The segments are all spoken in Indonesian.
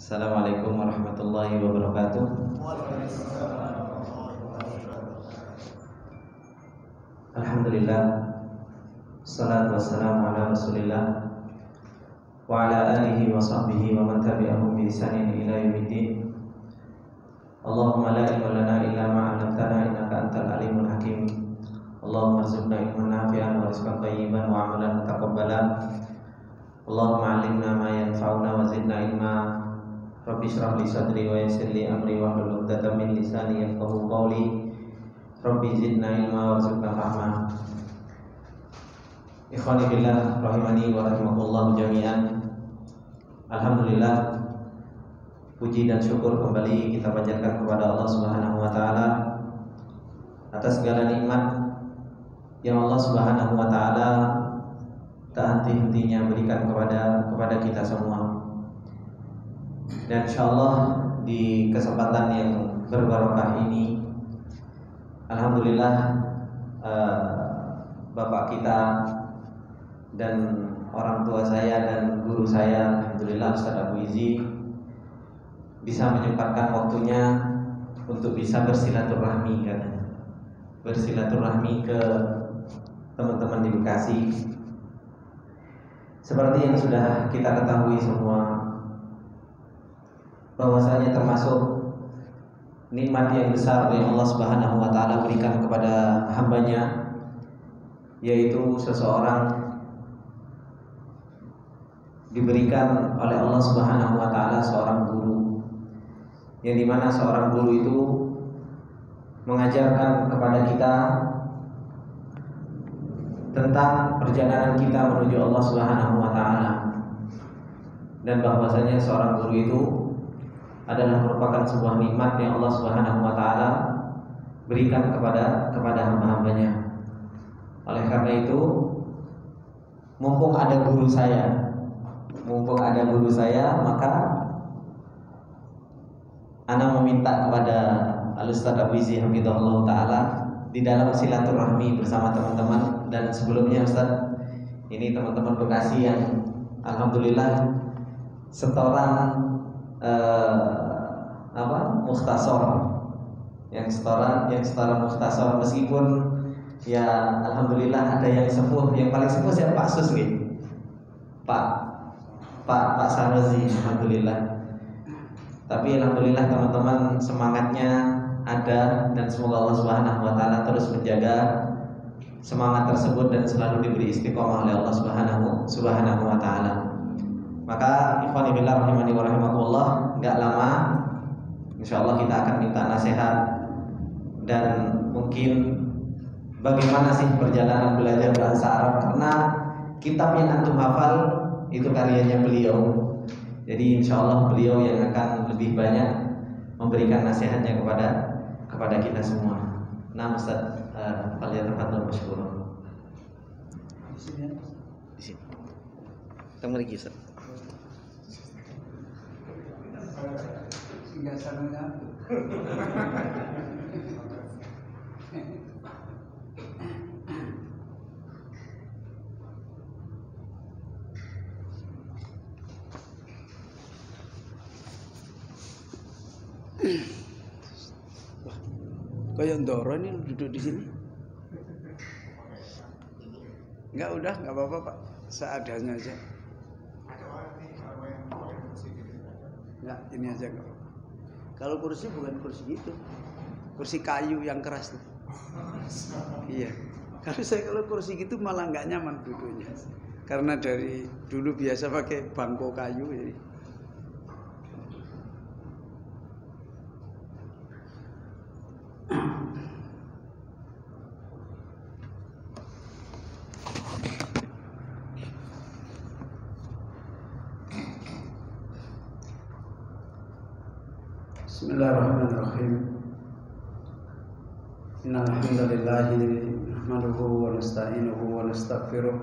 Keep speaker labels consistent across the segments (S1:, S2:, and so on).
S1: Assalamualaikum warahmatullahi wabarakatuh. Alhamdulillah, salatu wassalamu ala rasulillah wa ala alihi wa sahbihi wa man tabi'ahum bi ihsanin ila yaumiddin. Allahumma la ilma lana illa ma 'allamtana innaka antal alimul hakim. Allahumma arzuqna ilman nafi'an wa rizqan thayyiban wa 'amalan mutaqabbalan. Allahumma 'allimna ma yanfa'una wa zidna ilma. Rabbi shrah li sadri wa yassir li amri wa hlul 'uqdatam min lisani yafqahu qawli. Rabbi zidna ilma warzuqna fahma. Ikhwani billah rahimani wa rahimakumullah jami'an. Alhamdulillah, puji dan syukur kembali kita panjatkan kepada Allah Subhanahu wa taala atas segala nikmat yang Allah Subhanahu wa taala tak henti-hentinya berikan kepada kita semua. Dan insyaallah di kesempatan yang berbarokah ini, alhamdulillah, bapak kita dan orang tua saya dan guru saya, alhamdulillah Ustaz Abu Izi, bisa menyempatkan waktunya untuk bisa bersilaturahmi, katanya. Bersilaturahmi ke teman-teman di Bekasi. Seperti yang sudah kita ketahui semua, bahwasanya termasuk nikmat yang besar yang Allah Subhanahu wa taala berikan kepada hambanya, yaitu seseorang diberikan oleh Allah Subhanahu wa taala seorang guru, yang dimana seorang guru itu mengajarkan kepada kita tentang perjalanan kita menuju Allah Subhanahu wa taala, dan bahwasanya seorang guru itu adalah merupakan sebuah nikmat yang Allah Subhanahu wa taala berikan kepada hamba-hambanya. Oleh karena itu, mumpung ada guru saya, maka ana meminta kepada Al-Ustaz Abu Izi hafizahullah taala di dalam silaturahmi bersama teman-teman. Dan sebelumnya Ustaz, ini teman-teman Bekasi yang alhamdulillah setoran mukhtasar, yang setoran mukhtasar, meskipun ya alhamdulillah ada yang sepuh, yang paling sepuh siapa? Pak Sus nih, Pak Sanusi, alhamdulillah. Tapi alhamdulillah teman-teman semangatnya ada, dan semoga Allah Subhanahu wa taala terus menjaga semangat tersebut dan selalu diberi istiqomah oleh Allah Subhanahu wa taala. Maka ikhwani billah rahimani wa rahimakumullah, enggak lama insyaallah kita akan minta nasihat dan mungkin bagaimana sih perjalanan belajar bahasa Arab, karena kitab yang antum hafal itu karyanya beliau. Jadi insyaallah beliau yang akan lebih banyak memberikan nasihatnya kepada kita semua. Nah, Ustaz, falyatafadhal mashkurun. Di sini. Temu lagi, Ustaz.
S2: Enggak sananya. Kayak Ndoro ini duduk di sini. Enggak apa-apa Pak, seadanya aja. Ya, ini aja enggak apa-apa. Kalau kursi bukan kursi gitu, kursi kayu yang keras tuh. Iya. Kalau kursi gitu malah nggak nyaman duduknya, karena dari dulu biasa pakai bangku kayu jadi. Bismillahirrahmanirrahim. Innal hamdalillah nahmaduhu wa nasta'inuhu wa nastaghfiruh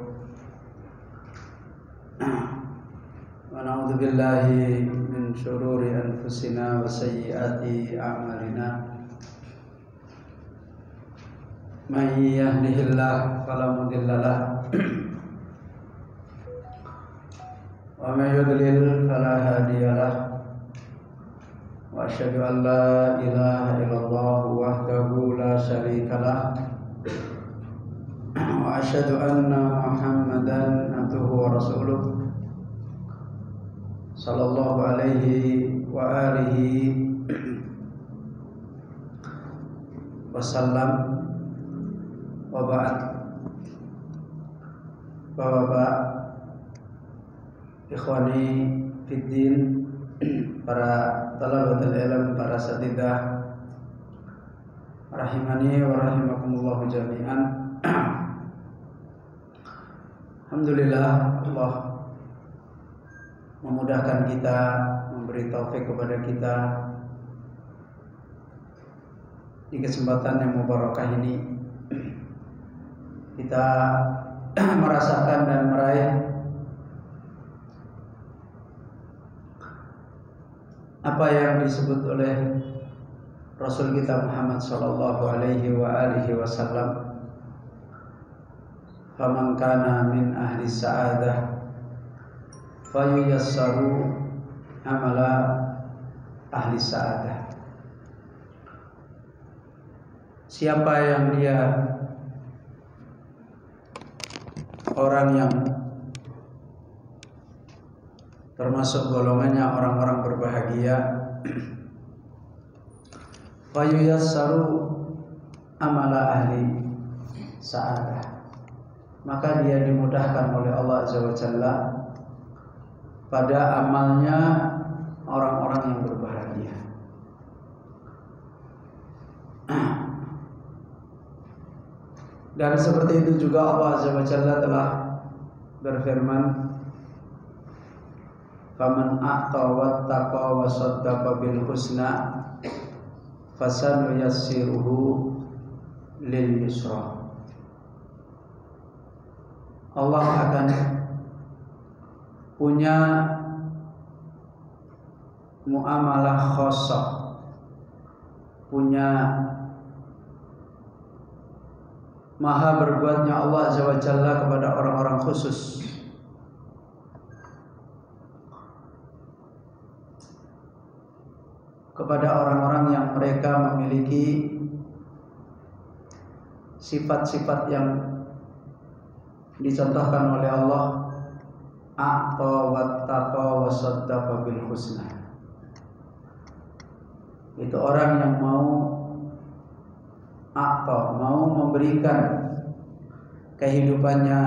S2: wa na'udzu billahi min shururi anfusina wa sayyiati a'malina. May yahdihillahu fala mudilla lahu wa may yudlil fala hadiya lahu. وأشهد أن لا إله إلا الله وحده لا شريك له وأشهد أن محمدا عبده ورسوله صلى الله عليه وآله وسلم وبعد. Bapak-bapak, ikhwani fiddin, para talabatul ilm, para satidah rahimani wa rahimakumullah jami'an. Alhamdulillah, Allah memudahkan kita, memberi taufik kepada kita di kesempatan yang mubarakah ini. Kita merasakan dan meraih apa yang disebut oleh Rasul kita Muhammad sallallahu alaihi wa alihi wasallam, faman kana min ahli sa'adah fayuyassaru amala ahli sa'adah. Siapa yang dia orang yang termasuk golongannya orang-orang berbahagia, fayuyassaru amala ahli sa'adah, maka dia dimudahkan oleh Allah Azza wa Jalla pada amalnya orang-orang yang berbahagia. Dan seperti itu juga Allah Azza wa Jalla telah berfirman, faman a'ta wattaqa wa saddaqa bil husna fasanuyassiruhu lil yusra. Allah akan punya muamalah khassah, punya maha berbuatnya Allah Azza wa Jalla kepada orang-orang khusus. Kepada orang-orang yang mereka memiliki sifat-sifat yang dicontohkan oleh Allah, a'ta wattaqa wa saddaqa bil husna. Itu orang yang mau memberikan kehidupannya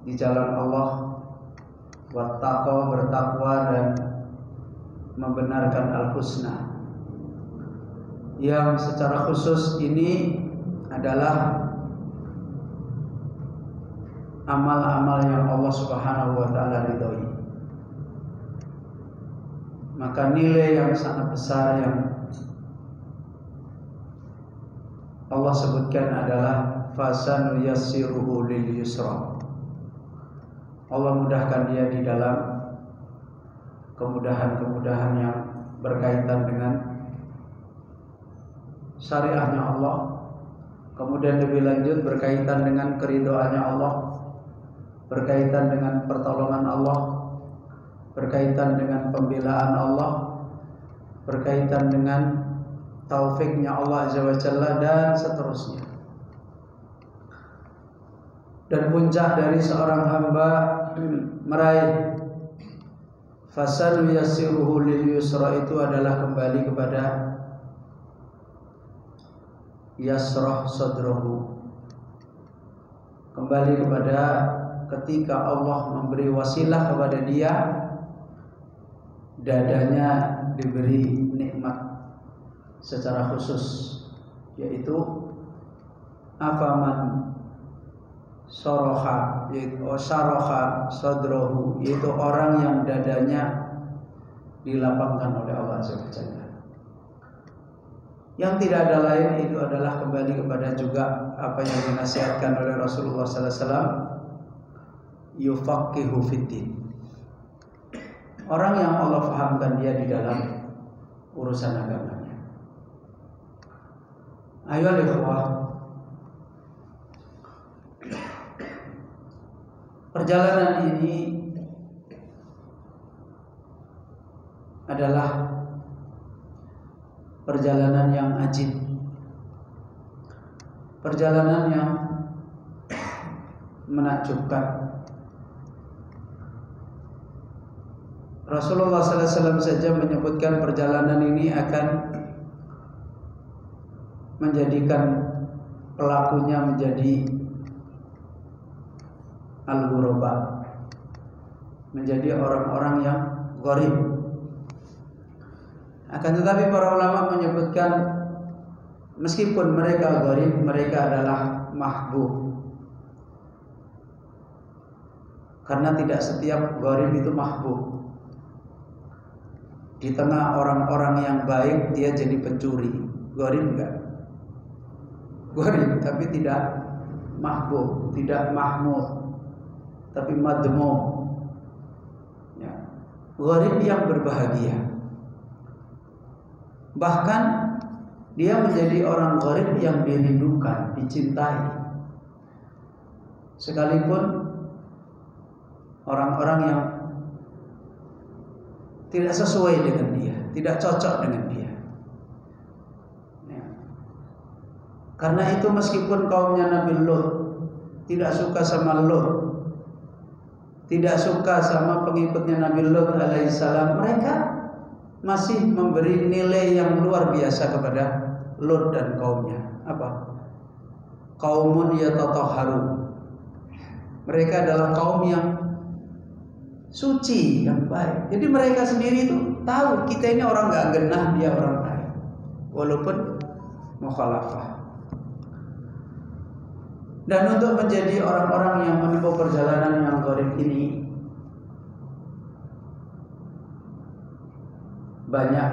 S2: di jalan Allah, wattaqa bertakwa dan membenarkan al-husna. Yang secara khusus ini adalah amal-amal yang Allah Subhanahu wa taala ridhoi. Maka nilai yang sangat besar yang Allah sebutkan adalah fasanuyassiruhu lil yusra. Allah mudahkan dia di dalam kemudahan-kemudahan yang berkaitan dengan syariahnya Allah, kemudian lebih lanjut berkaitan dengan keridhaannya Allah, berkaitan dengan pertolongan Allah, berkaitan dengan pembelaan Allah, berkaitan dengan taufiknya Allah Azza wa Jalla, dan seterusnya. Dan puncak dari seorang hamba meraih fasal yassiruhu lil yusra itu adalah kembali kepada yasrah sadrahu, kembali kepada ketika Allah memberi wasilah kepada dia, dadanya diberi nikmat secara khusus, yaitu afaman soroha, yaitu saroha sadrahu, yaitu orang yang dadanya dilapangkan oleh Allah Azza wa Jalla. Yang tidak ada lain itu adalah kembali kepada juga apa yang dinasihatkan oleh Rasulullah sallallahu alaihi wasallam, yufaqihu fiddin. Orang yang Allah fahamkan dia di dalam urusan agamanya. Ayo ikhwah, perjalanan ini adalah perjalanan yang ajib, perjalanan yang menakjubkan. Rasulullah SAW saja menyebutkan perjalanan ini akan menjadikan pelakunya menjadi al-ghuraba, menjadi orang-orang yang gharib. Akan tetapi para ulama menyebutkan meskipun mereka gharib, mereka adalah mahbub. Karena tidak setiap gharib itu mahbub. Di tengah orang-orang yang baik dia jadi pencuri. Gharib enggak? Gharib tapi tidak mahbub, tidak mahmud, tapi madmum. Ya. Gharib yang berbahagia. Bahkan dia menjadi orang gharib yang dirindukan, dicintai. Sekalipun orang-orang yang tidak sesuai dengan dia, tidak cocok dengan dia. Ya. Karena itu meskipun kaumnya Nabi Lut tidak suka sama Lut, tidak suka sama pengikutnya Nabi Lut alaihissalam, mereka masih memberi nilai yang luar biasa kepada Lut dan kaumnya. Apa? Qaumun yatatahharun. Mereka adalah kaum yang suci, yang baik. Jadi mereka sendiri itu tahu kita ini orang gak genah, dia orang baik, walaupun mukhalafah. Dan untuk menjadi orang-orang yang menempuh perjalanan yang gharib ini, banyak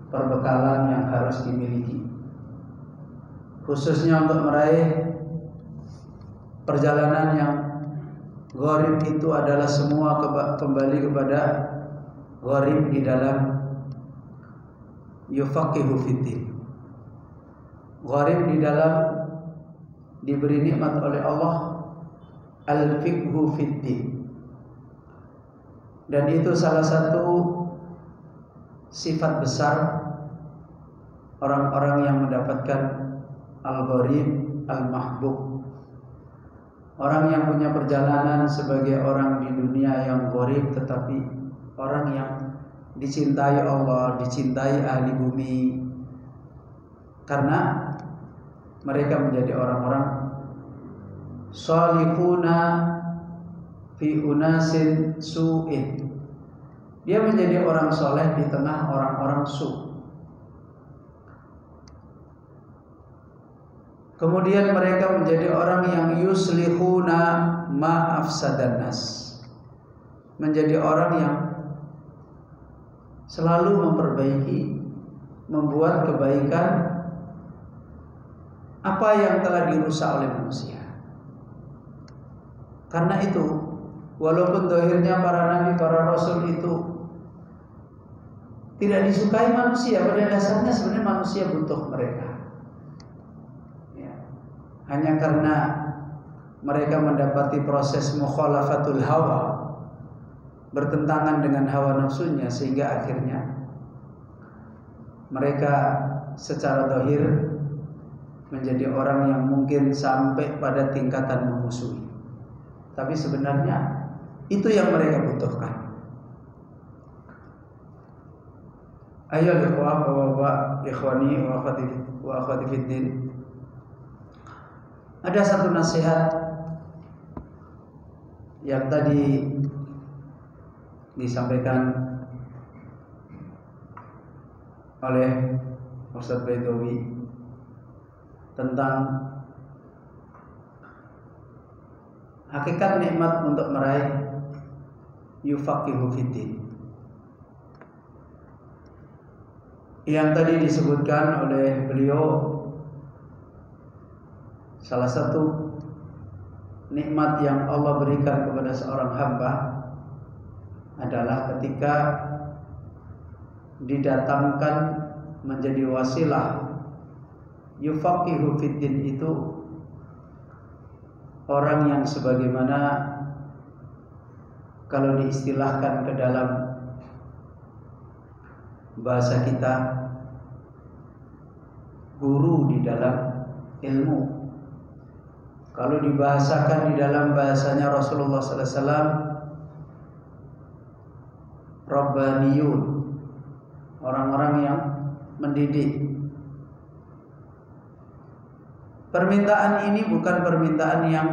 S2: perbekalan yang harus dimiliki, khususnya untuk meraih perjalanan yang gharib itu adalah semua kembali kepada gharib di dalam yufaqihu fiddin. Gharib di dalam diberi nikmat oleh Allah al-fiqhu fiddin. Dan itu salah satu sifat besar orang-orang yang mendapatkan al-gharib al-mahbub. Orang yang punya perjalanan sebagai orang di dunia yang gharib, tetapi orang yang dicintai Allah, dicintai ahli bumi, karena mereka menjadi orang-orang salihuna fi unasin su'in. Dia menjadi orang soleh di tengah orang-orang su'. Kemudian mereka menjadi orang yang yuslihuna ma afsadan nas. Menjadi orang yang selalu memperbaiki, membuat kebaikan apa yang telah dirusak oleh manusia. Karena itu, walaupun zahirnya para nabi, para rasul itu tidak disukai manusia, pada dasarnya sebenarnya manusia butuh mereka. Hanya karena mereka mendapati proses mukhalafatul hawa, bertentangan dengan hawa nafsunya, sehingga akhirnya mereka secara zahir menjadi orang yang mungkin sampai pada tingkatan memusuhi. Tapi sebenarnya itu yang mereka butuhkan. Ayo ikhwah wa bapak, ikhwani wa akhwati fiddin. Ada satu nasihat yang tadi disampaikan oleh Ustaz Baidowi tentang hakikat nikmat untuk meraih yufaqihu fiddin. Yang tadi disebutkan oleh beliau, salah satu nikmat yang Allah berikan kepada seorang hamba adalah ketika didatangkan menjadi wasilah yufaqihu fiddin itu orang yang sebagaimana kalau diistilahkan ke dalam bahasa kita guru di dalam ilmu. Kalau dibahasakan di dalam bahasanya Rasulullah sallallahu alaihi wasallam, rabbaniyun, orang-orang yang mendidik. Permintaan ini bukan permintaan yang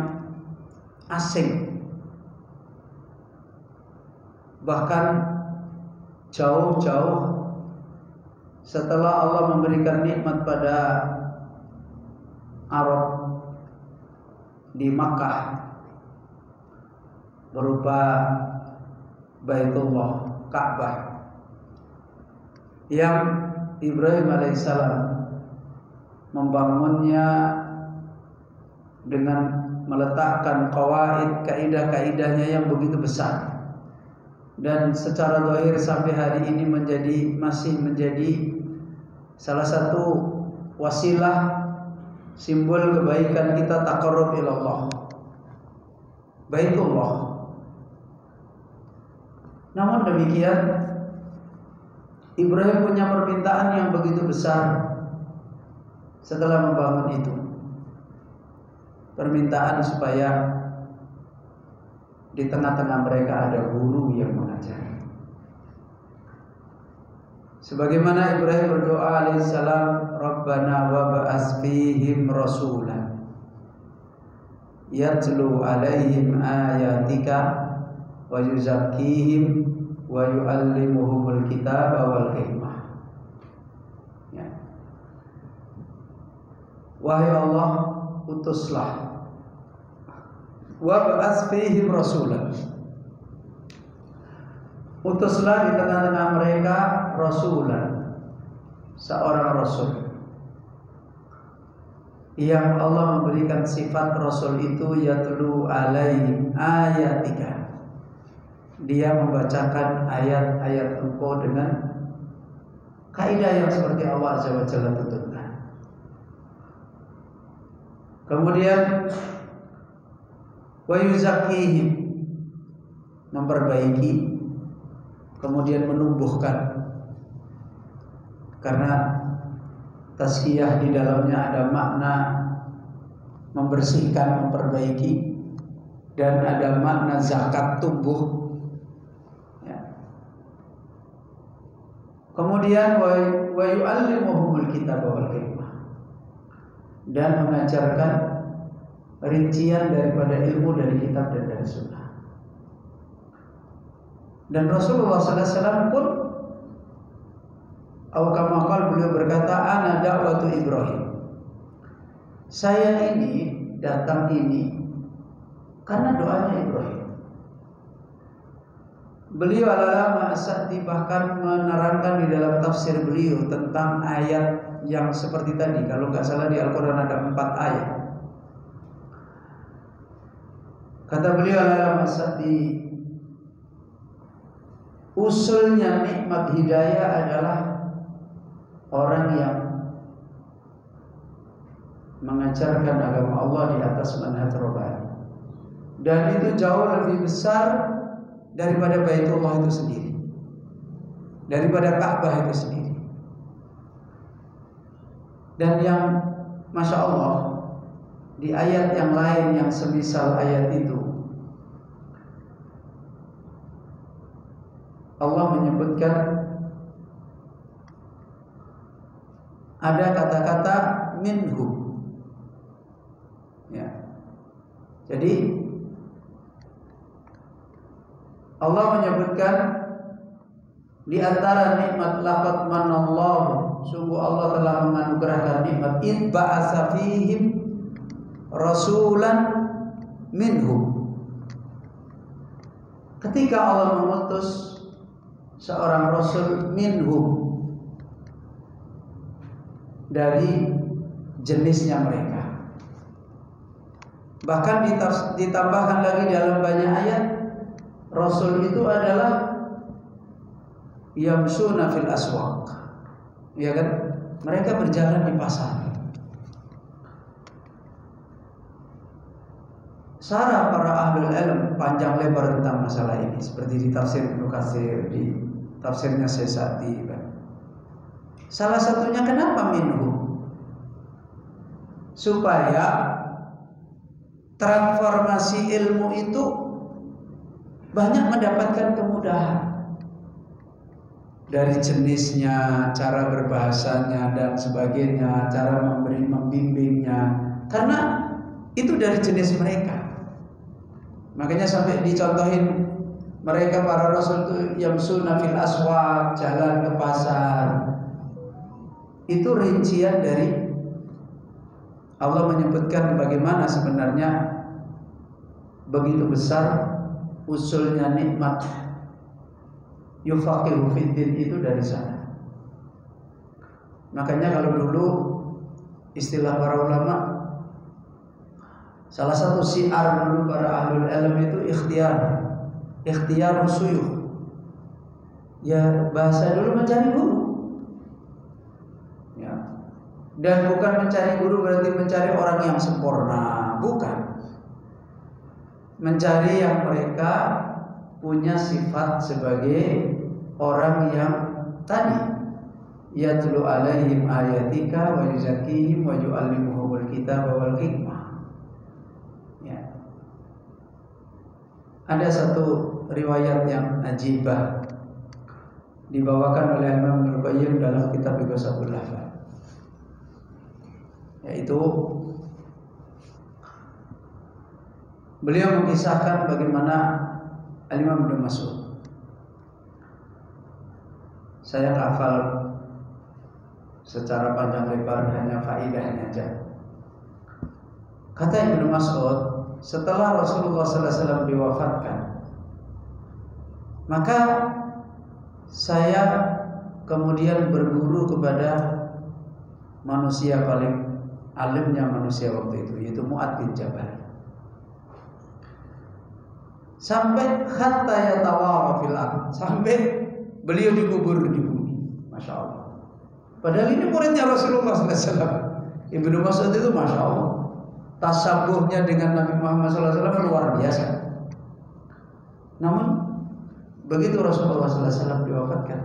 S2: asing, bahkan jauh-jauh setelah Allah memberikan nikmat pada Arab di Makkah berupa Baitullah, Ka'bah, yang Ibrahim alaihissalam membangunnya dengan meletakkan qawaid, kaidah-kaidahnya yang begitu besar, dan secara zahir sampai hari ini masih menjadi salah satu wasilah simbol kebaikan kita, taqarrub ilallah, Baitullah. Namun demikian, Ibrahim punya permintaan yang begitu besar setelah membangun itu. Permintaan supaya di tengah-tengah mereka ada guru yang mengajar. Sebagaimana Ibrahim berdoa alaihissalam, Rabbana wa ba'as fihim rasulan yatlu alaihim ayatika wa yuzakkihim wa yu'allimuhumul kitaba wal hikmah. Ya. Wahai Allah, utuslah wa ba'as fihim rasulan, utuslah di tengah-tengah mereka rasulan, seorang rasul yang Allah memberikan sifat rasul itu yatlu alaihim ayatika, dia membacakan ayat-ayat engkau dengan kaidah yang seperti Allah Azza wa Jalla tuturkan. Kemudian wa yuzakkihim, memperbaiki, kemudian menumbuhkan, karena tazkiyah di dalamnya ada makna membersihkan, memperbaiki, dan ada makna zakat, tumbuh. Ya. Kemudian wa yu'allimuhumul kitaba wal hikmah, dan mengajarkan rincian daripada ilmu dari kitab dan dari sunnah. Dan Rasulullah SAW pun, awkamakal, beliau berkata, ana da'watu Ibrahim, saya ini datang ini karena doanya Ibrahim. Beliau al-alama as-Sa'di bahkan menerangkan di dalam tafsir beliau tentang ayat yang seperti tadi. Kalau nggak salah di Al-Quran ada 4 ayat. Kata beliau al-alama as-Sa'di, usulnya nikmat hidayah adalah orang yang mengajarkan agama Allah di atas manhaj rabbani, dan itu jauh lebih besar daripada Baitullah itu sendiri, daripada Ka'bah itu sendiri. Dan yang Masya Allah, di ayat yang lain yang semisal ayat itu, Allah menyebutkan ada kata-kata minhu. Ya. Jadi Allah menyebutkan di antara nikmat laqad manallahu, sungguh Allah telah menganugerahkan nikmat, id ba'atsa fihim rasulan minhum, ketika Allah mengutus seorang rasul minhum, dari jenisnya mereka. Bahkan ditambahkan lagi dalam banyak ayat, rasul itu adalah yamsuna fil aswaq, ya kan? Mereka berjalan di pasar. Sarah para ahlul ilm panjang lebar tentang masalah ini, seperti di tafsir Ibnu Katsir, di tafsirnya Syekh Sa'di. Salah satunya kenapa minhum? supaya transformasi ilmu itu banyak mendapatkan kemudahan dari jenisnya, cara berbahasanya dan sebagainya, cara membimbingnya, karena itu dari jenis mereka. Makanya sampai dicontohin mereka para rasul itu yamsuna fil aswaq, jalan ke pasar. Itu rincian dari Allah menyebutkan bagaimana sebenarnya begitu besar usulnya nikmat yufaqihu fiddin itu dari sana. Makanya kalau dulu istilah para ulama, salah satu syiar dulu para ahlul ilm itu ikhtiar suyuh. Ya bahasa dulu mencari guru. Ya. Dan bukan mencari guru berarti mencari orang yang sempurna, bukan. Mencari yang mereka punya sifat sebagai orang yang tadi yatlu alaihim ayatika wa yuzakkihim wa yu'allimuhumul kitaba wal hikmah. Ya. Ada satu riwayat yang ajibah dibawakan oleh Imam Ibnu Qayyim dalam kitab Ighasatul Lahfan, yaitu beliau mengisahkan bagaimana Al-Imam Ibnu Mas'ud. Saya hafal secara panjang lebar, hanya faedahnya aja. Kata Ibnu Mas'ud, setelah Rasulullah SAW diwafatkan, maka saya kemudian berguru kepada manusia paling alimnya manusia waktu itu, yaitu Mu'adz bin Jabal. Sampai hatta yatawara fil ard, sampai beliau dikubur di bumi. Masya Allah. Padahal ini muridnya Rasulullah SAW. Ibnu Mas'ud itu Masya Allah, tasabuhnya dengan Nabi Muhammad SAW luar biasa. Namun begitu Rasulullah SAW diwafatkan,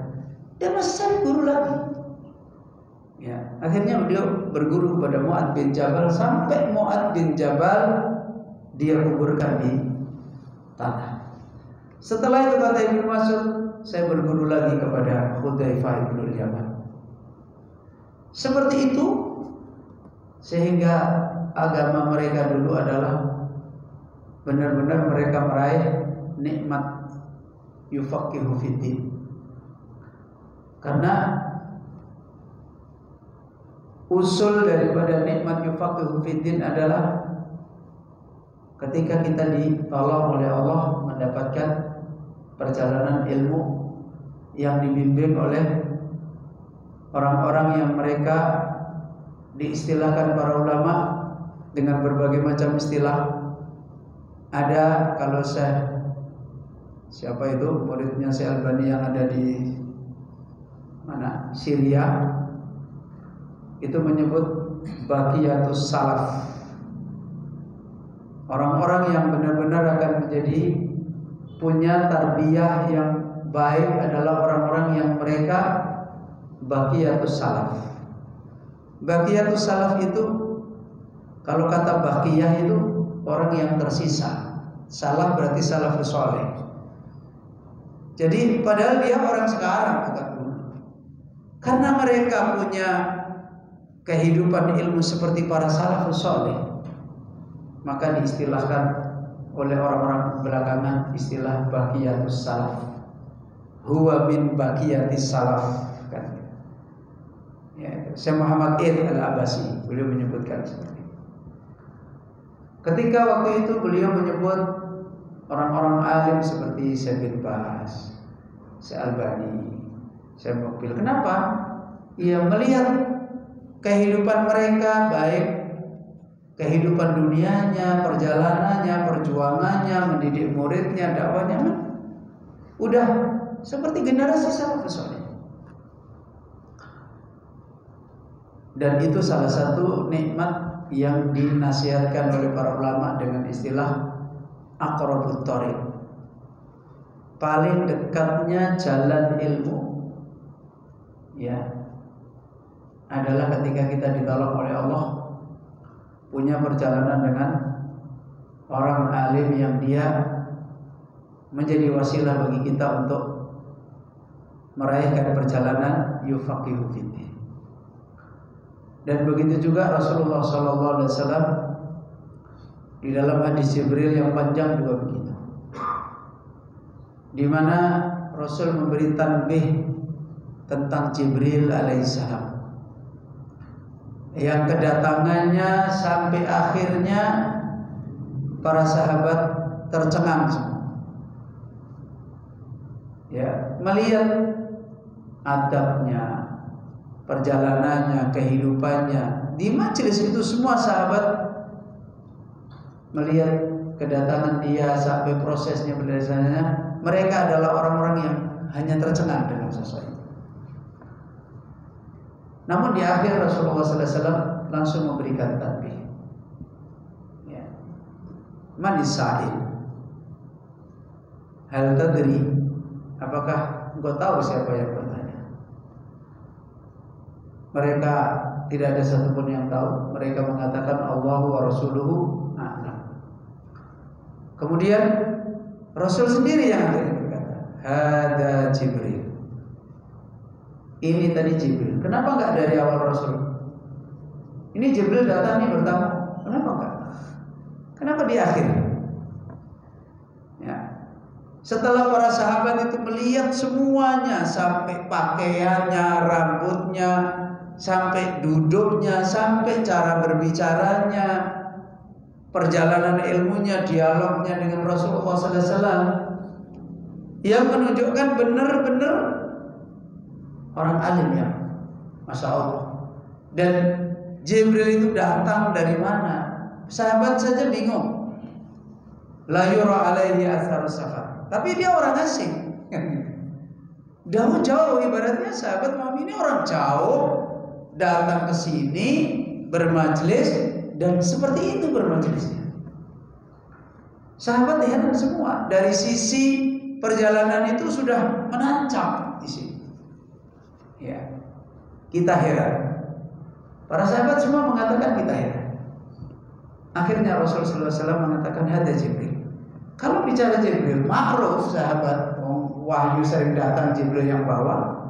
S2: dia masih cari guru lagi. Ya, akhirnya beliau berguru kepada Mu'adz bin Jabal, sampai Mu'adz bin Jabal dia kuburkan di tanah. Setelah itu kata Ibnu Mas'ud, saya berguru lagi kepada Hudzaifah bin Yaman. Seperti itu, sehingga agama mereka dulu adalah benar-benar mereka meraih nikmat yufaqihu fiddin. Karena usul daripada nikmat yufaqihu fiddin adalah ketika kita ditolong oleh Allah mendapatkan perjalanan ilmu yang dibimbing oleh orang-orang yang mereka diistilahkan para ulama dengan berbagai macam istilah. Ada kalau siapa itu muridnya Syekh Albani yang ada di mana? Syria, itu menyebut baqiyatus salaf. Orang-orang yang benar-benar akan menjadi punya tarbiyah yang baik adalah orang-orang yang mereka baqiyatus salaf. Baqiyatus salaf itu, kalau kata baqiyah itu orang yang tersisa. Salaf berarti salafus saleh. Jadi padahal dia orang sekarang, bukan dulu. Karena mereka punya kehidupan ilmu seperti para salafus saleh, maka diistilahkan oleh orang-orang belakangan istilah baqiyatus salaf. Huwa min baqiyatis salaf, kan? Ya, Syekh Muhammad Al-Abbasi beliau menyebutkan seperti itu. Ketika waktu itu beliau menyebut orang-orang alim seperti Syekh bin Baz, Syekh Albani, Syekh Muqbil. Kenapa? Ia melihat kehidupan mereka, baik kehidupan dunianya, perjalanannya, perjuangannya, mendidik muridnya, dakwahnya, udah seperti generasi salafus saleh. Dan itu salah satu nikmat yang dinasihatkan oleh para ulama dengan istilah aqrabut thariq. Paling dekatnya jalan ilmu, ya, adalah ketika kita ditolong oleh Allah punya perjalanan dengan orang alim yang dia menjadi wasilah bagi kita untuk meraihkan perjalanan yufaqihu fiddin. Dan begitu juga Rasulullah SAW di dalam hadis Jibril yang panjang juga begitu, di mana Rasul memberi tanbih tentang Jibril alaihissalam yang kedatangannya sampai akhirnya para sahabat tercengang semua, ya, melihat adabnya, perjalanannya, kehidupannya. Di majelis itu semua sahabat melihat kedatangan dia sampai prosesnya berdasarnya. Mereka adalah orang-orang yang hanya tercengang dengan sosok itu. Namun di akhir Rasulullah SAW langsung memberikan tanbih. Ya. Manis sa'il, hal tadri, apakah engkau tahu siapa yang bertanya? Mereka tidak ada satupun yang tahu. Mereka mengatakan Allahu wa Rasuluhu a'lam. Kemudian Rasul sendiri yang akhirnya berkata, hada Jibril. Ini tadi Jibril. Kenapa enggak dari awal Rasul? Ini Jibril datang nih bertamu. Kenapa enggak? Kenapa di akhir? Ya. Setelah para sahabat itu melihat semuanya, sampai pakaiannya, rambutnya, sampai duduknya, sampai cara berbicaranya, perjalanan ilmunya, dialognya dengan Rasulullah SAW, yang menunjukkan benar-benar orang alim ya, Masya Allah. Dan Jibril itu datang dari mana? Sahabat saja bingung. La yura alaihi atharus safar. Tapi dia orang asing. Jauh-jauh, ibaratnya sahabat Muhammad ini orang jauh datang ke sini bermajlis, dan seperti itu bermajlisnya. Sahabat heran semua. Dari sisi perjalanan itu sudah menancap di sini. Ya, kita heran. Para sahabat semua mengatakan kita heran. Akhirnya Rasulullah SAW mengatakan hada Jibril. Kalau bicara Jibril, ma'ruf sahabat, wahyu sering datang Jibril yang bawa.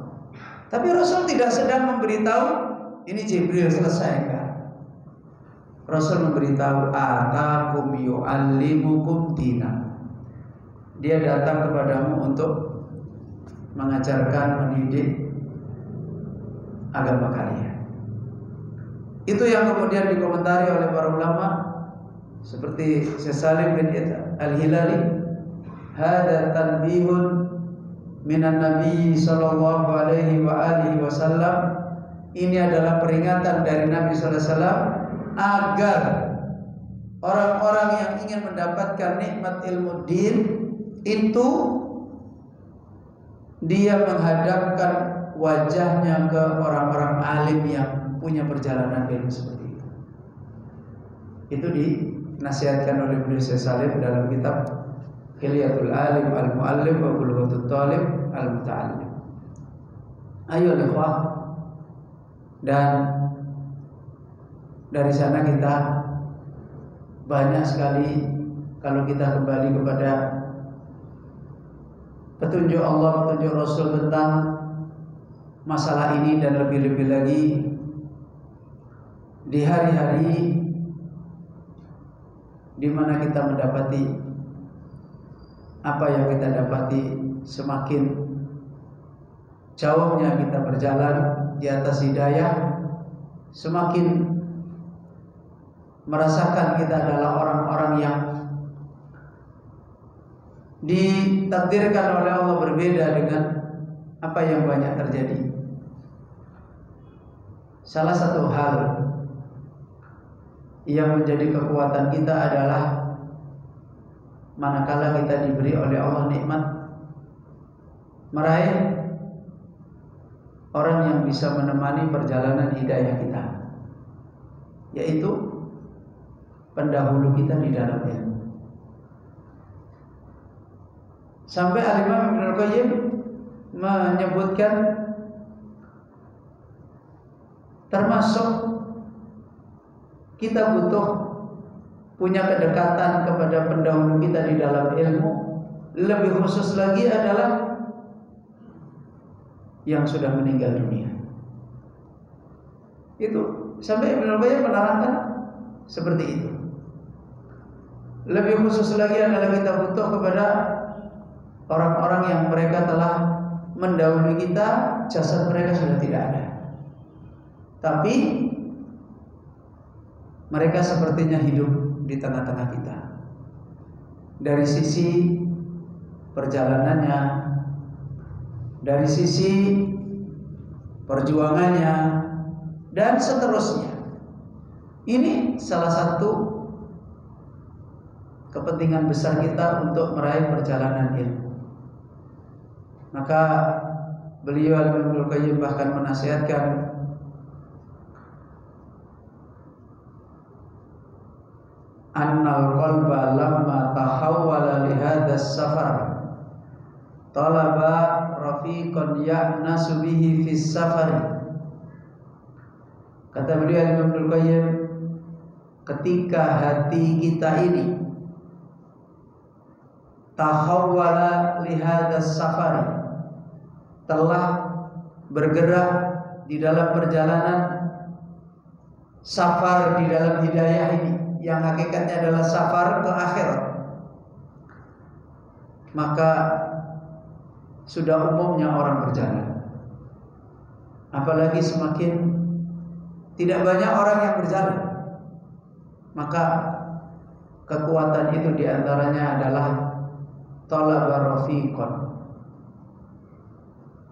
S2: Tapi Rasul tidak sedang memberitahu ini Jibril, selesai kan? Rasul memberitahu atakum yu'allimukum dina. Dia datang kepadamu untuk mengajarkan, mendidik agama kalian. Itu yang kemudian dikomentari oleh para ulama seperti Syekh Salim bin Al-Hilali, hada tanbihun minan Nabi sallallahu alaihi wa alihi wasallam. Ini adalah peringatan dari Nabi sallallahu alaihi wasallam agar orang-orang yang ingin mendapatkan nikmat ilmu din itu dia menghadapkan wajahnya ke orang-orang alim yang punya perjalanan ilmu seperti itu. Itu dinasihatkan oleh beliau Syekh Salim dalam kitab Hilyatul Alim Al-Muallim wa Bulughatul Talib Al-Muta'allim. Ayo ikhwah, dan dari sana kita banyak sekali kalau kita kembali kepada petunjuk Allah, petunjuk Rasul tentang masalah ini, dan lebih-lebih lagi di hari-hari di mana kita mendapati apa yang kita dapati, semakin jauhnya kita berjalan di atas hidayah, semakin merasakan kita adalah orang-orang yang ditakdirkan oleh Allah berbeda dengan apa yang banyak terjadi. Salah satu hal yang menjadi kekuatan kita adalah manakala kita diberi oleh Allah nikmat meraih orang yang bisa menemani perjalanan hidayah kita, yaitu pendahulu kita di dalam ilmu. Sampai Al-Imam Ibnu Al-Qayyim menyebutkan termasuk kita butuh punya kedekatan kepada pendahulu kita di dalam ilmu. Lebih khusus lagi adalah yang sudah meninggal dunia. Itu sampai Ibnu Qayyim menerangkan seperti itu. Lebih khusus lagi adalah kita butuh kepada orang-orang yang mereka telah mendahului kita, jasad mereka sudah tidak ada, tapi mereka sepertinya hidup di tengah-tengah kita. Dari sisi perjalanannya, dari sisi perjuangannya, dan seterusnya. Ini salah satu kepentingan besar kita untuk meraih perjalanan ilmu. Maka beliau Ibnu Qayyim bahkan menasihatkan annal qalba lamma tahawwala li hadzal safar talaba rafiqan ya'nasu bihi fis safari. Kata beliau Ibnu Qayyim, ketika hati kita ini tahawwala li hadzal safari, telah bergerak di dalam perjalanan safar di dalam hidayah ini, yang hakikatnya adalah safar ke akhirat, maka sudah umumnya orang berjalan. Apalagi semakin tidak banyak orang yang berjalan, maka kekuatan itu diantaranya adalah talaba rafiqan.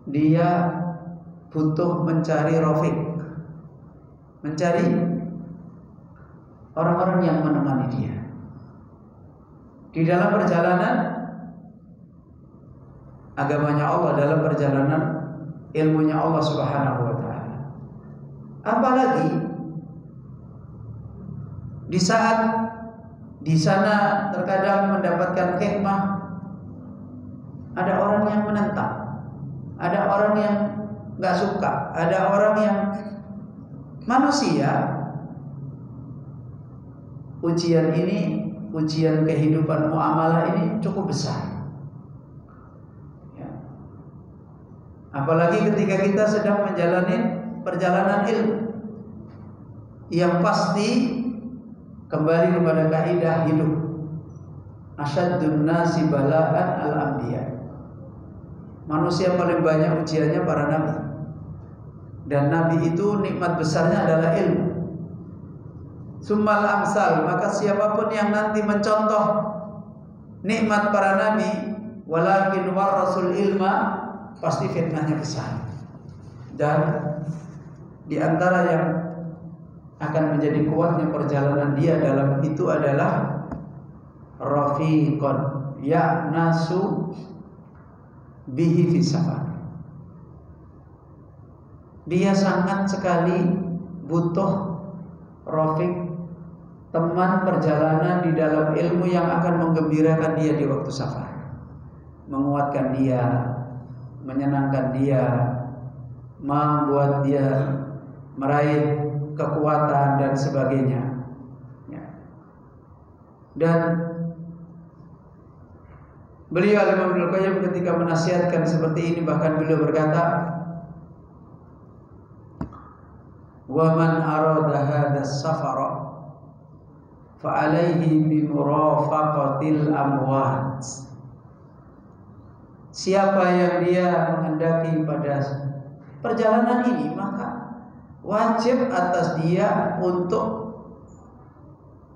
S2: Dia butuh mencari rafiq, mencari orang-orang yang menemani dia di dalam perjalanan agamanya Allah, dalam perjalanan ilmunya Allah Subhanahu wa taala. Apalagi di saat di sana terkadang mendapatkan hikmah, ada orang yang menentang, ada orang yang nggak suka, ada orang yang manusia. Ujian ini, ujian kehidupan muamalah ini cukup besar. Ya. Apalagi ketika kita sedang menjalani perjalanan ilmu, yang pasti kembali kepada kaidah hidup. Asyaddun nasi bala'an al-anbiya. Manusia paling banyak ujiannya para nabi. Dan nabi itu nikmat besarnya adalah ilmu. Summal amsal, maka siapapun yang nanti mencontoh nikmat para nabi, walakin warasul ilma, pasti fitnahnya besar. Dan di antara yang akan menjadi kuatnya perjalanan dia dalam itu adalah rafiqon ya'nasu bihi fi safar. Dia sangat sekali butuh rafiq, teman perjalanan di dalam ilmu yang akan menggembirakan dia di waktu safar, menguatkan dia, menyenangkan dia, membuat dia meraih kekuatan dan sebagainya. Ya. Dan beliau Imam Ibnu Qayyim ketika menasihatkan seperti ini, bahkan beliau berkata, wa man arada hadzal safara fa alaihi bi murafaqatil amwat. Siapa yang dia menghendaki pada perjalanan ini, maka wajib atas dia untuk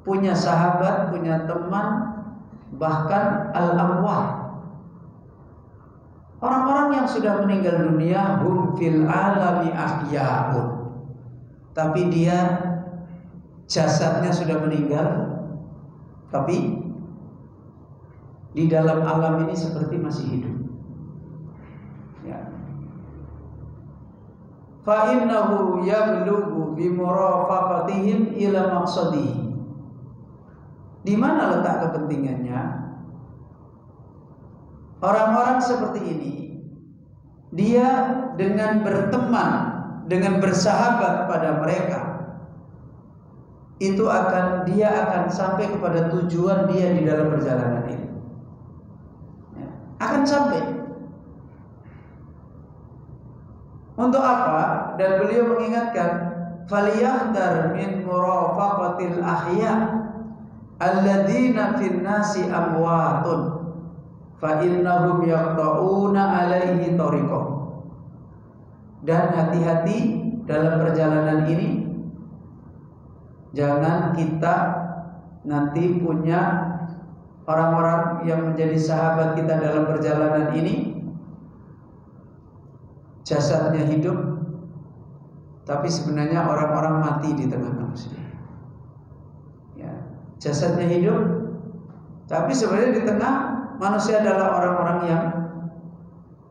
S2: punya sahabat, punya teman, bahkan al-amwat, orang-orang yang sudah meninggal dunia. Hum fil alami ahya'un, tapi dia jasadnya sudah meninggal, tapi di dalam alam ini seperti masih hidup. Ya. Fa innahu yablughu bi murafaqatihim ila maqsadihi. Di mana letak kepentingannya? Orang-orang seperti ini, dia dengan berteman, dengan bersahabat pada mereka, itu dia akan sampai kepada tujuan dia di dalam perjalanan ini. Ya, akan sampai. Untuk apa? Dan beliau mengingatkan, falyahdar min murafaqatil ahya alladzina fin nasi amwatun fa innahum yaqta'una alaihi tariqah. Dan hati-hati dalam perjalanan ini, jangan kita nanti punya orang-orang yang menjadi sahabat kita dalam perjalanan ini, jasadnya hidup, tapi sebenarnya orang-orang mati di tengah manusia. Ya, jasadnya hidup, tapi sebenarnya di tengah manusia adalah orang-orang yang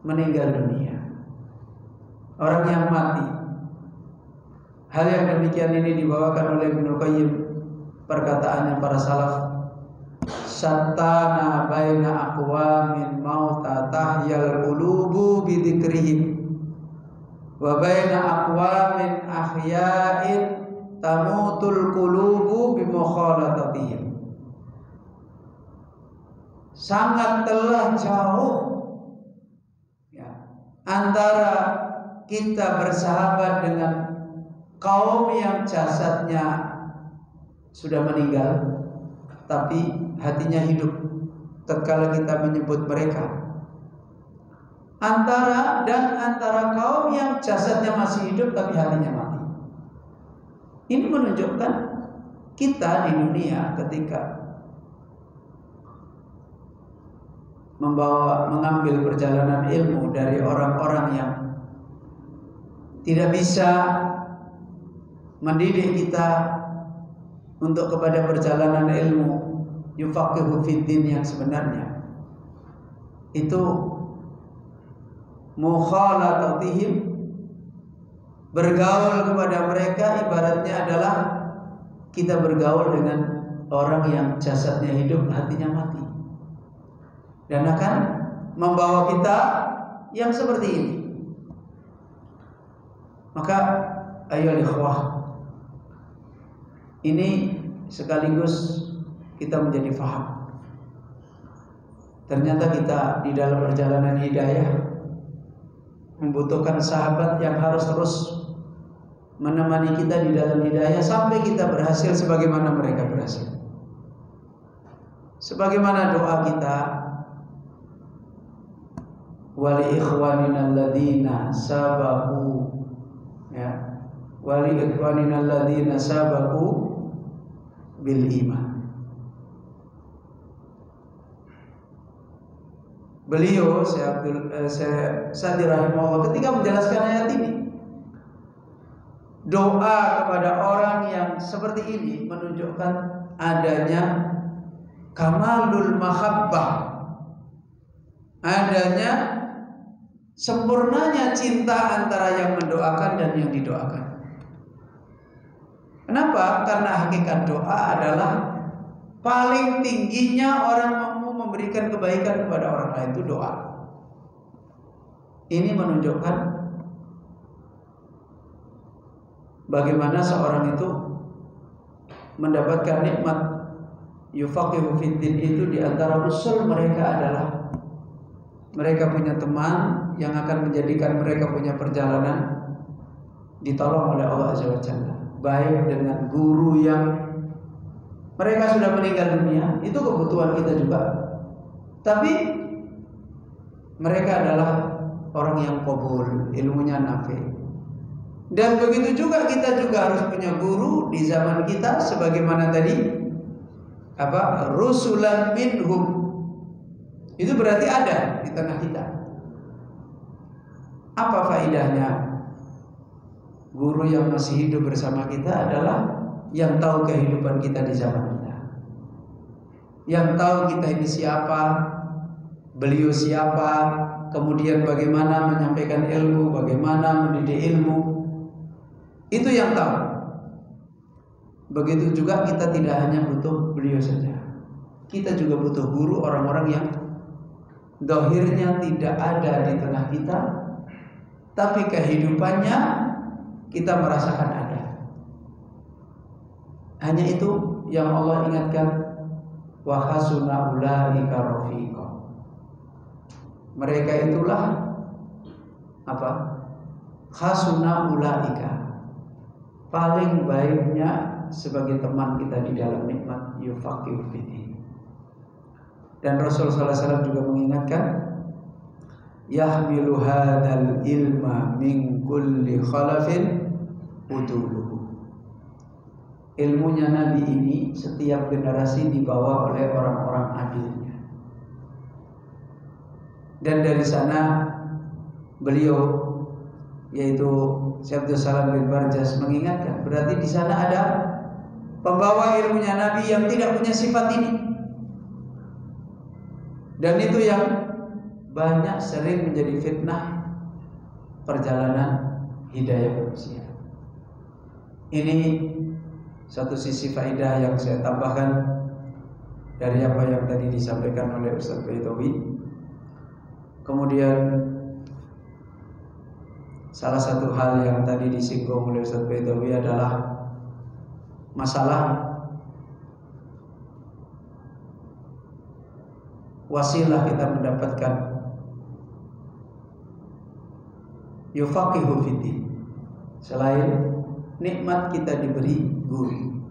S2: meninggal dunia, orang yang mati. Hal yang demikian ini dibawakan oleh Ibnu Qayyim, perkataannya para salaf, syattana baina aqwamin mauta tahyal qulubu bi dzikrihim wa baina aqwamin ahya'in tamutul qulubu bi mukhalatatihim. Sangat telah jauh ya, antara kita bersahabat dengan kaum yang jasadnya sudah meninggal tapi hatinya hidup tatkala kita menyebut mereka, antara kaum yang jasadnya masih hidup tapi hatinya mati. Ini menunjukkan kita di dunia ketika mengambil perjalanan ilmu dari orang-orang yang tidak bisa mendidik kita untuk kepada perjalanan ilmu yufaqihu fiddin yang sebenarnya, itu mukhalatatihim, bergaul kepada mereka ibaratnya adalah kita bergaul dengan orang yang jasadnya hidup hatinya mati, dan akan membawa kita yang seperti ini. Maka ayo ikhwah, ini sekaligus kita menjadi faham. Ternyata kita di dalam perjalanan hidayah membutuhkan sahabat yang harus terus menemani kita di dalam hidayah sampai kita berhasil sebagaimana mereka berhasil. Sebagaimana doa kita, wali ikhwanina alladzina sabaku, ya, wali ikhwanina alladzina sabaku bil iman. Beliau Sa'di rahimahullah ketika menjelaskan ayat ini, doa kepada orang yang seperti ini menunjukkan adanya kamalul mahabbah, adanya sempurnanya cinta antara yang mendoakan dan yang didoakan. Kenapa? Karena hakikat doa adalah paling tingginya orang mau memberikan kebaikan kepada orang lain, itu doa. Ini menunjukkan bagaimana seorang itu mendapatkan nikmat yufaqihu fiddin itu. Di antara usul mereka adalah mereka punya teman yang akan menjadikan mereka punya perjalanan ditolong oleh Allah Azza wa Jalla, baik dengan guru yang mereka sudah meninggal dunia, itu kebutuhan kita juga, tapi mereka adalah orang yang qabul, ilmunya nafi. Dan begitu juga kita juga harus punya guru di zaman kita, sebagaimana tadi rusulan minhum, itu berarti ada di tengah kita. Apa faedahnya? Guru yang masih hidup bersama kita adalah yang tahu kehidupan kita di zaman kita, yang tahu kita ini siapa, beliau siapa, kemudian bagaimana menyampaikan ilmu, bagaimana mendidik ilmu, itu yang tahu. Begitu juga kita tidak hanya butuh beliau saja, kita juga butuh guru, orang-orang yang zahirnya tidak ada di tengah kita, tapi kehidupannya kita merasakan ada. Hanya itu yang Allah ingatkan, wa hasuna ulaika rafiqa. Mereka itulah apa? Hasuna ulaika, paling baiknya sebagai teman kita di dalam nikmat, yufaqihu fiddin. Dan Rasulullah SAW juga mengingatkan, yahmilu hadzal ilma min kulli khalafin uduluhu. Ilmunya Nabi ini setiap generasi dibawa oleh orang-orang adilnya. Dan dari sana beliau, yaitu Syekh Abdul Salam bin Barjas, mengingatkan, berarti di sana ada pembawa ilmunya Nabi yang tidak punya sifat ini. Dan itu yang banyak sering menjadi fitnah perjalanan hidayah manusia. Ini satu sisi faedah yang saya tambahkan dari apa yang tadi disampaikan oleh Ustaz Baitawi. Kemudian salah satu hal yang tadi disinggung oleh Ustaz Baitawi adalah masalah wasilah kita mendapatkan yufaqihu fiddin. Selain nikmat kita diberi guru,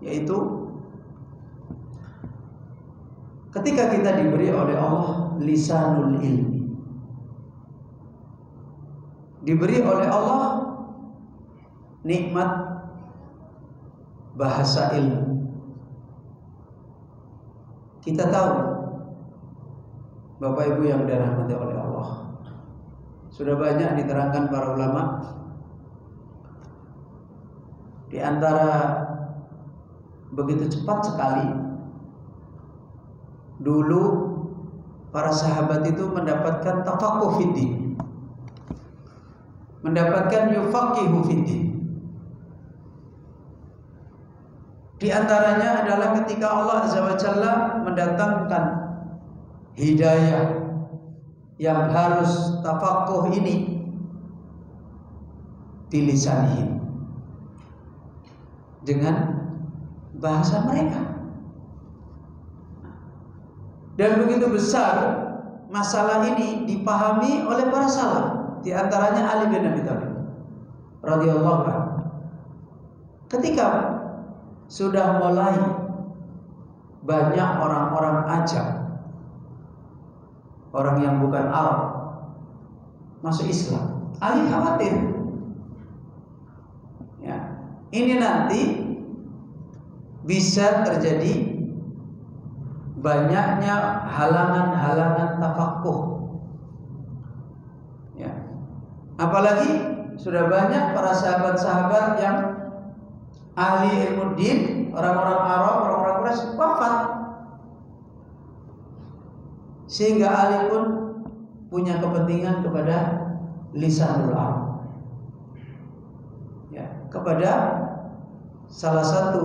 S2: yaitu ketika kita diberi oleh Allah lisanul ilmi, diberi oleh Allah nikmat bahasa ilmu. Kita tahu, Bapak Ibu yang dirahmati oleh Allah, sudah banyak diterangkan para ulama. Di antara begitu cepat sekali dulu para sahabat itu mendapatkan tafaqquh fiddin, mendapatkan yufaqihu fiddin. Di antaranya adalah ketika Allah Azza wa Jalla mendatangkan hidayah yang harus tafaqquh ini di lisanihim, dengan bahasa mereka. Dan begitu besar masalah ini dipahami oleh para salaf, di antaranya Ali bin Abi Thalib radhiyallahu anhu. Ketika sudah mulai banyak orang-orang ajam, orang yang bukan Arab, masuk Islam, Ali khawatir, ya, ini nanti bisa terjadi banyaknya halangan-halangan tafaqquh, ya. Apalagi sudah banyak para sahabat-sahabat yang ahli ilmu din, orang-orang Arab, orang-orang Quraisy wafat, sehingga Ali pun punya kepentingan kepada lisanul Arab, ya, kepada salah satu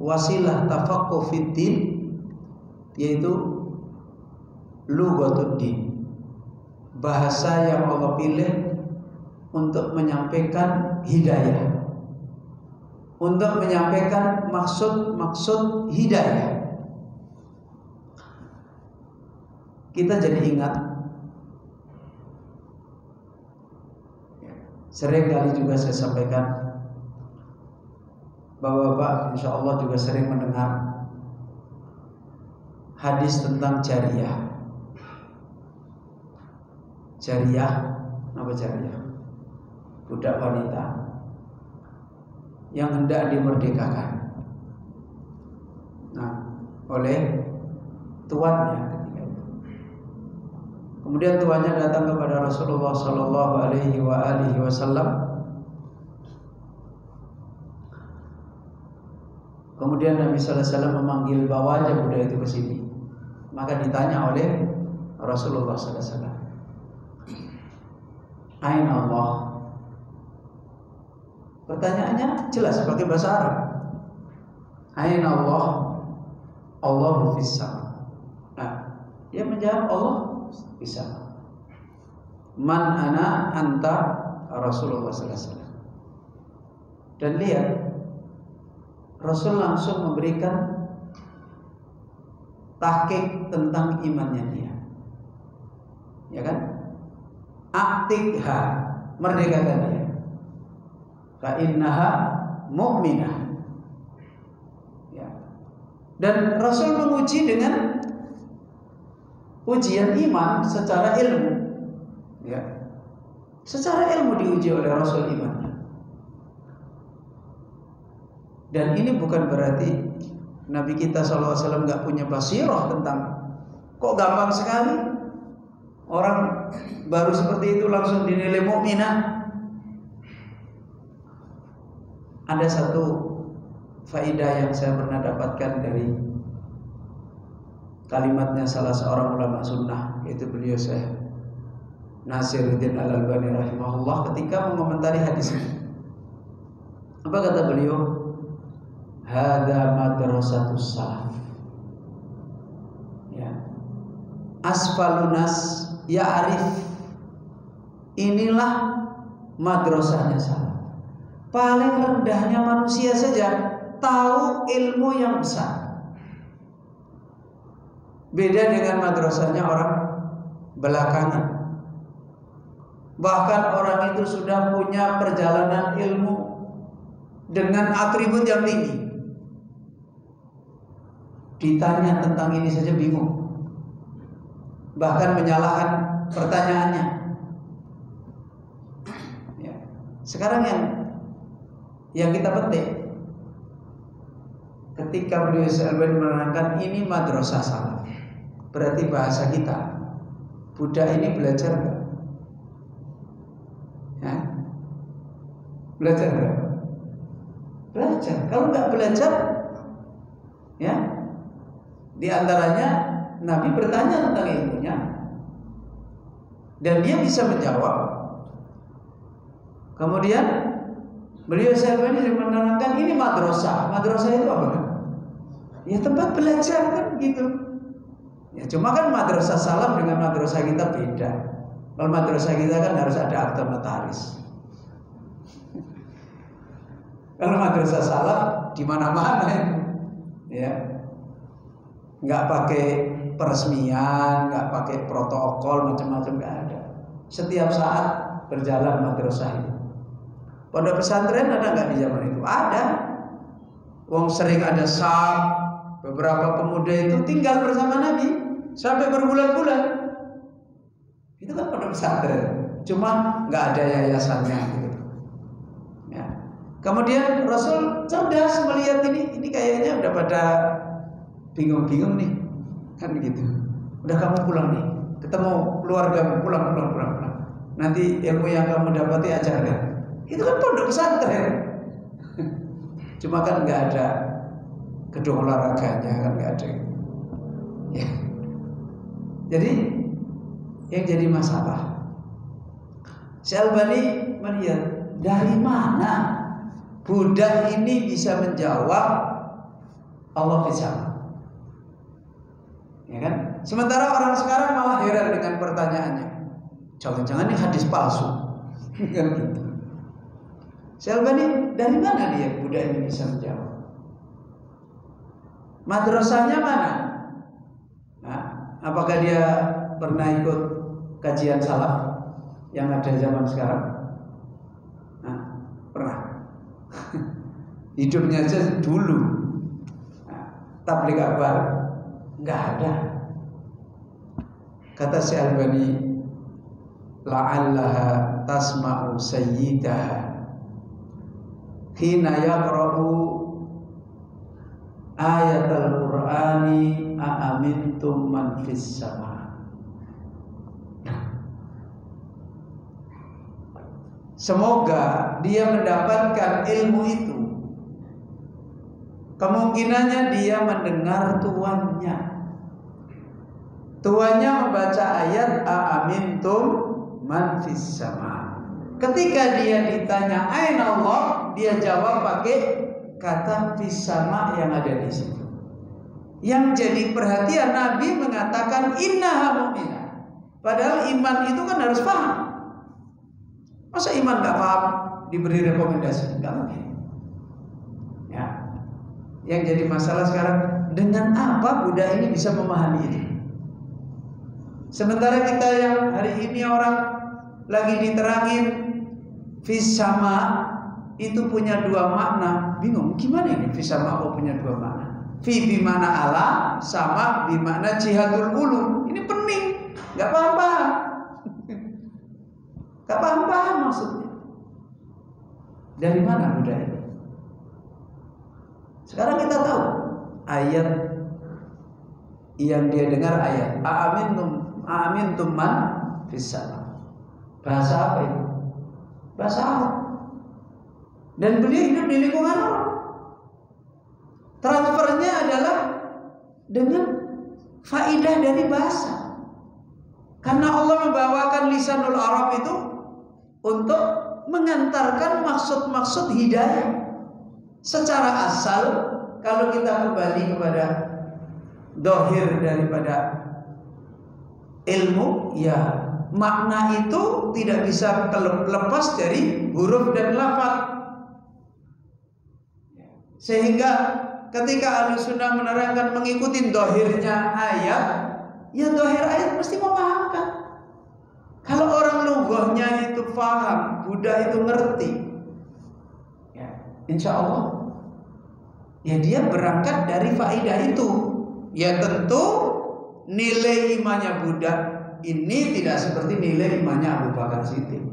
S2: wasilah tafaqquh fiddin, yaitu lugatuddin, bahasa yang Allah pilih untuk menyampaikan hidayah, untuk menyampaikan maksud-maksud hidayah. Kita jadi ingat, sering kali juga saya sampaikan, Bapak-bapak insya Allah juga sering mendengar hadis tentang jariyah. Jariyah, apa jariyah? Budak wanita yang hendak dimerdekakan, oleh tuannya ketika itu. Kemudian tuannya datang kepada Rasulullah Sallallahu Alaihi Wasallam. Kemudian Nabi Sallallahu Alaihi Wasallam memanggil, bawa aja budak itu ke sini. Maka ditanya oleh Rasulullah Sallallahu Alaihi Wasallam, Aina Allah. Pertanyaannya jelas pakai bahasa Arab. Aina Allah? Allahu fis sama. Dia menjawab, Allah fis sama. Man ana anta Rasulullah sallallahu alaihi wasallam. Dan lihat, Rasul langsung memberikan tahqiq tentang imannya dia. Ya kan? Aktikha, merdekakan dia. Fa innaha mu'minah. Ya. Dan Rasul menguji dengan ujian iman secara ilmu. Ya. Secara ilmu diuji oleh Rasul imannya. Dan ini bukan berarti Nabi kita SAW gak punya basirah tentang kok gampang sekali orang baru seperti itu langsung dinilai mukminah. Ada satu faidah yang saya pernah dapatkan dari kalimatnya salah seorang ulama sunnah, yaitu beliau Syekh Nasiruddin Al-Albani rahimahullah ketika mengomentari hadis ini. Apa kata beliau? Hada madrasatus salaf. Ya. Asfalunas ya'rif. Inilah madrasahnya salaf. Paling rendahnya manusia saja tahu ilmu yang besar. Beda dengan madrasahnya orang belakangan. Bahkan orang itu sudah punya perjalanan ilmu dengan atribut yang tinggi. Ditanya tentang ini saja bingung. Bahkan menyalahkan pertanyaannya. Ya. Sekarang yang kita petik, ketika beliau Al-Albani menerangkan ini madrasah salaf, berarti bahasa kita, budak ini belajar enggak? Ya? Belajar enggak? Belajar. Kalau enggak belajar, ya, di antaranya Nabi bertanya tentang ilmunya dan dia bisa menjawab. Kemudian beliau Al-Albani menerangkan ini madrasah. Madrasah itu apa kan? Ya tempat belajar kan gitu. Ya cuma kan madrasah salaf dengan madrasah kita beda. Kalau madrasah kita kan harus ada akte notaris. Kalau madrasah salaf di mana-mana ya. Enggak pakai peresmian, enggak pakai protokol macam-macam, enggak ada. Setiap saat berjalan madrasah itu. Pondok pesantren ada enggak di zaman itu? Ada. Wong sering ada sab, beberapa pemuda itu tinggal bersama Nabi sampai berbulan-bulan. Itu kan pondok pesantren. Cuma enggak ada yayasannya gitu. Ya. Kemudian Rasul cerdas melihat ini kayaknya udah pada bingung-bingung nih, kan begitu. Udah kamu pulang nih, ketemu keluarga, pulang. Nanti ilmu yang kamu dapati ajarkan. Itu kan pondok pesantren. Cuma kan nggak ada gedung olahraganya, kan nggak ada. Ya. Jadi yang jadi masalah, Syekh Albani melihat dari mana budak ini bisa menjawab Allah bisa. Ya kan? Sementara orang sekarang malah heran dengan pertanyaannya. Jangan-jangan ini hadis palsu. Kan gitu. Syekh Albani dari mana dia budak ini bisa menjawab? Madrasahnya mana? Nah, apakah dia pernah ikut kajian salaf yang ada zaman sekarang? Nah, pernah. Hidupnya aja dulu. Nah, tabligh akbar enggak ada. Kata Syekh Albani, la'allaha tasma'u sayyidaha hina yaqra'u ayatul Qur'ani a'amintum man fis sama. Semoga dia mendapatkan ilmu itu. Kemungkinannya dia mendengar tuannya. Tuannya membaca ayat a'amintum man fis sama. Ketika dia ditanya aina Allah, dia jawab pakai kata fis sama yang ada di situ. Yang jadi perhatian Nabi mengatakan innaha mu'minah. Padahal iman itu kan harus paham. Masa iman enggak paham diberi rekomendasi? Enggak mungkin. Ya. Yang jadi masalah sekarang, dengan apa Buddha ini bisa memahami ini? Sementara kita yang hari ini orang lagi diterangin fisama itu punya dua makna, bingung gimana ini fisama kok punya dua makna? Fi bimana Allah, sama bimana jihadul ulum. Ini pening, nggak paham-paham, nggak paham-paham maksudnya. Dari mana Buddha ini? Sekarang kita tahu ayat yang dia dengar ayat Aamintum man fis sama. Bahasa apa itu? Bahasa Arab. Dan beliau hidup di lingkungan Arab. Transfernya adalah dengan faidah dari bahasa. Karena Allah membawakan lisanul Arab itu untuk mengantarkan maksud-maksud hidayah. Secara asal, kalau kita kembali kepada dohir daripada ilmu, ya makna itu tidak bisa lepas dari huruf dan lafaz. Sehingga ketika Ahlussunnah menerangkan mengikuti dohirnya ayat, ya dohir ayat mesti memahamkan. Kalau orang lughahnya itu paham, Buddha itu ngerti, ya, insya Allah, ya dia berangkat dari faidah itu. Ya tentu nilai imannya Buddha ini tidak seperti nilai imannya Abu Bakar Siddiq,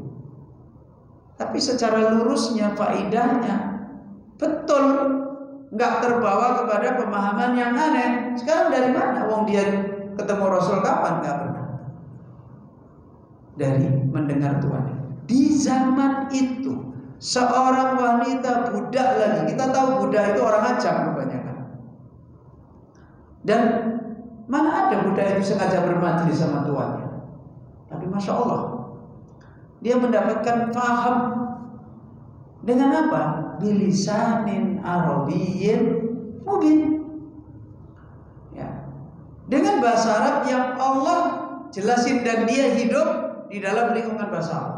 S2: tapi secara lurusnya faidahnya betul, nggak terbawa kepada pemahaman yang aneh. Sekarang dari mana? Wong dia ketemu Rasul kapan? Nggak pernah. Dari mendengar Tuhan. Di zaman itu seorang wanita budak lagi. Kita tahu budak itu orang ajam kebanyakan. Dan mana ada budak itu sengaja bermajlis sama tuannya. Tapi Masya Allah, dia mendapatkan paham dengan apa? Bilisanin Arabiyyin mubin. Ya. Dengan bahasa Arab yang Allah jelasin dan dia hidup di dalam lingkungan bahasa Arab.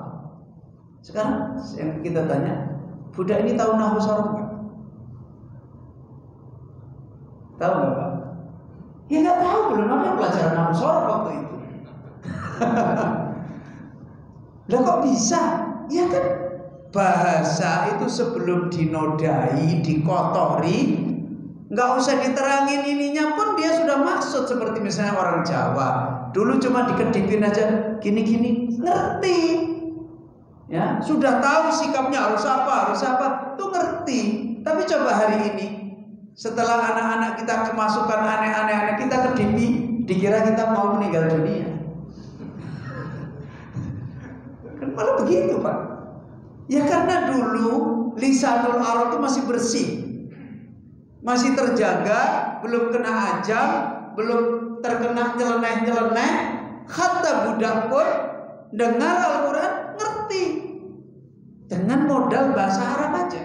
S2: Sekarang yang kita tanya, budak ini tahu nahwu sorof nggak? Tahu nggak Pak? Ya nggak tahu, belum ada pelajaran nahwu sorof waktu itu. Lah kok bisa? Ya kan bahasa itu sebelum dinodai, dikotori, nggak usah diterangin ininya pun dia sudah maksud. Seperti misalnya orang Jawa, dulu cuma dikedipin aja, gini-gini, ngerti. Ya, sudah tahu sikapnya harus apa, itu ngerti. Tapi coba hari ini, setelah anak-anak kita kemasukan aneh-aneh, kita kedipi, dikira kita mau meninggal dunia. Kan malah begitu Pak. Ya karena dulu lisanul Arab itu masih bersih, masih terjaga, belum kena ajam, belum terkena nyeleneh-nyeleneh. Kata budak pun dengar Al-Quran ngerti dengan modal bahasa Arab aja.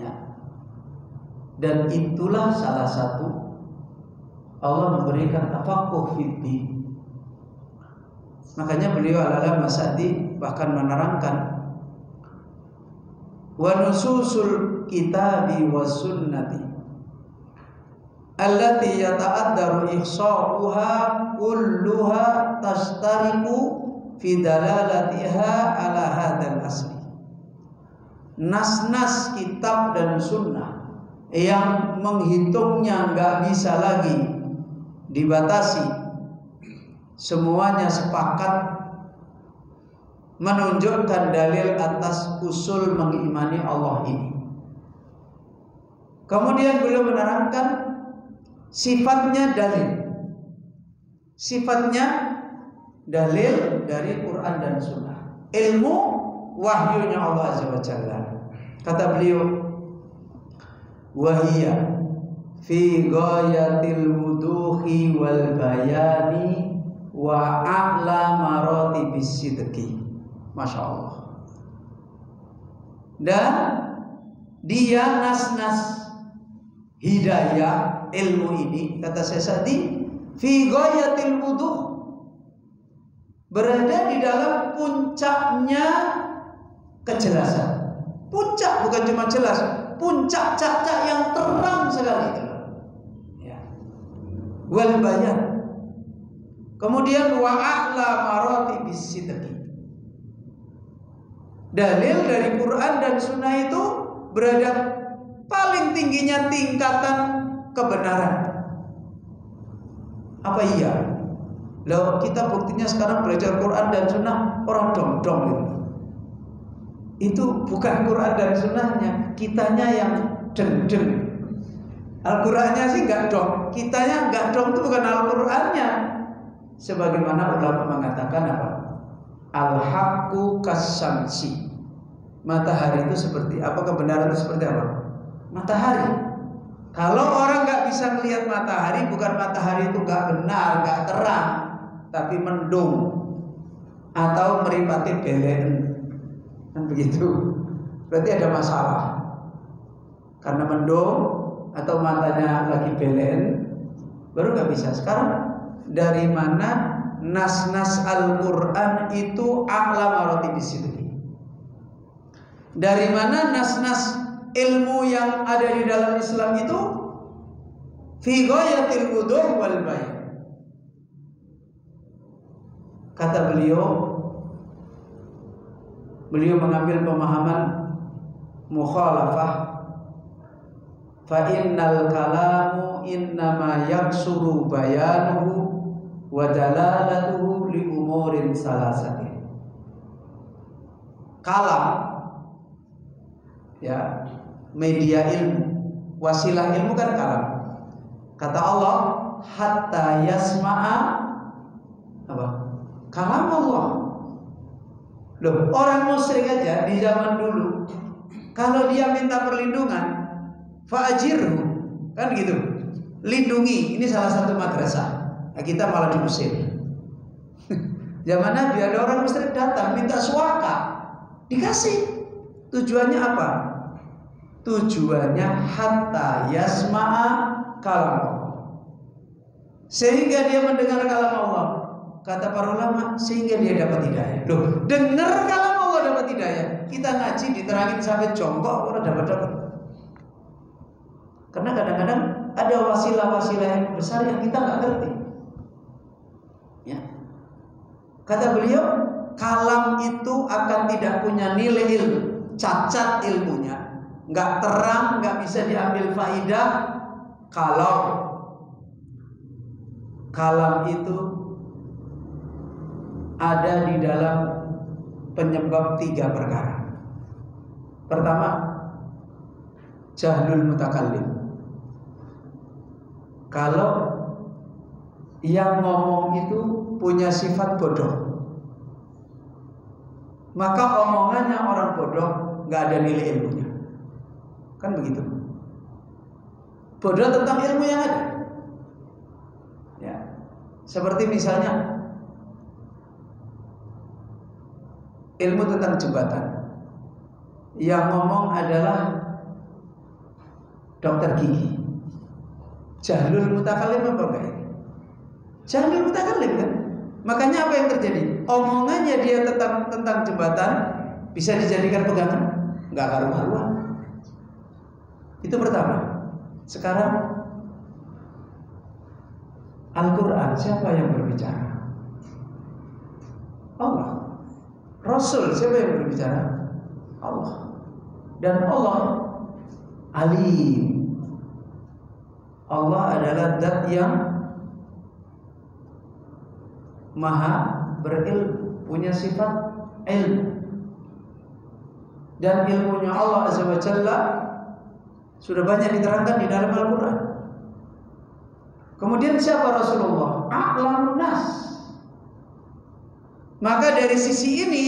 S2: Ya. Dan itulah salah satu Allah memberikan tafaqquh fiddin. Makanya beliau Al-Allamah Sa'di bahkan menerangkan wa nususul kitabi was sunnati allati yata'addaru ihsa'uha kulluha tashtariku fi dalalatiha ala hadzal asli. Nas-nas kitab dan sunnah yang menghitungnya nggak bisa lagi dibatasi, semuanya sepakat menunjukkan dalil atas usul mengimani Allah ini. Kemudian beliau menerangkan sifatnya dalil. Sifatnya dalil dari Quran dan Sunnah. Ilmu wahyunya Allah Azza wa Jalla. Kata beliau, wahiyya fi ghayatil wuduhi wal bayani wa a'la maratibis sidqi. Masya Allah. Dan dia nas-nas hidayah ilmu ini, kata saya tadi, fi ghayatil wuduh, berada di dalam puncaknya kejelasan. Puncak bukan cuma jelas, puncak cacak yang terang sekali itu. Ya. Wal bayan. Kemudian wa a'la maratibis sidqi. Dalil dari Quran dan Sunnah itu berada paling tingginya tingkatan kebenaran. Apa iya? Loh, kita buktinya sekarang belajar Quran dan Sunnah orang dong-dong gitu. Itu bukan Quran dan Sunnahnya, kitanya yang deng-deng. Al-Qurannya sih nggak dong, kitanya nggak dong, itu bukan Al-Qurannya. Sebagaimana ulama mengatakan apa? Al-haqqu kasyamsi. Matahari itu seperti apa? Kebenaran itu seperti apa? Matahari. Kalau orang nggak bisa melihat matahari, bukan matahari itu nggak benar, nggak terang, tapi mendung atau meripati belen, kan begitu. Berarti ada masalah. Karena mendung atau matanya lagi belen, baru nggak bisa. Sekarang dari mana nas-nas Al-Quran itu a'la maratibis sidqi? Dari mana nas-nas ilmu yang ada di dalam Islam itu fi ghayatil wuduh wal bayan? Kata beliau mengambil pemahaman mukhalafah, fa innal kalamu innama yaksuru bayanuhu wa dalalatuhu li umurin salasatin. Kalam, ya, media ilmu, wasilah ilmu kan kalam. Kata Allah, hatta yasma'a apa? Kalam Allah. Loh, orang musyrik aja di zaman dulu, kalau dia minta perlindungan, fa'ajirhu, kan gitu, lindungi. Ini salah satu madrasah. Nah, kita malah diusir. Zaman Nabi ada orang musyrik datang minta suaka, dikasih. Tujuannya apa? Tujuannya hatta yasma'a kalam Allah, sehingga dia mendengar kalam Allah. Kata para ulama, sehingga dia dapat hidayah. Loh, dengar kalam Allah dapat hidayah. Kita ngaji diterangin sampai jongkok, orang dapat. Karena kadang-kadang ada wasilah-wasilah yang besar yang kita nggak ngerti. Ya. Kata beliau, kalam itu akan tidak punya nilai ilmu, cacat ilmunya, nggak terang, nggak bisa diambil faidah kalau kalam itu ada di dalam penyebab 3 perkara. Pertama, jahlul mutakallim. Kalau yang ngomong itu punya sifat bodoh, maka omongannya orang bodoh nggak ada nilai ilmunya. Kan begitu. Bodoh tentang ilmu yang ada. Ya. Seperti misalnya ilmu tentang jembatan, yang ngomong adalah dokter gigi. Jahlul mutakallim apa enggak ini? Jahlul mutakallim kan? Makanya apa yang terjadi? Omongannya dia tentang jembatan bisa dijadikan pegangan? Enggak karu-karuan. Itu pertama. Sekarang Al-Quran, siapa yang berbicara? Allah. Rasul, siapa yang berbicara? Allah. Dan Allah alim. Allah adalah zat yang maha berilmu, punya sifat ilmu. Dan ilmunya Allah Azza wa Jalla sudah banyak diterangkan di dalam Al-Quran. Kemudian siapa Rasulullah? A'lamun nas. Maka dari sisi ini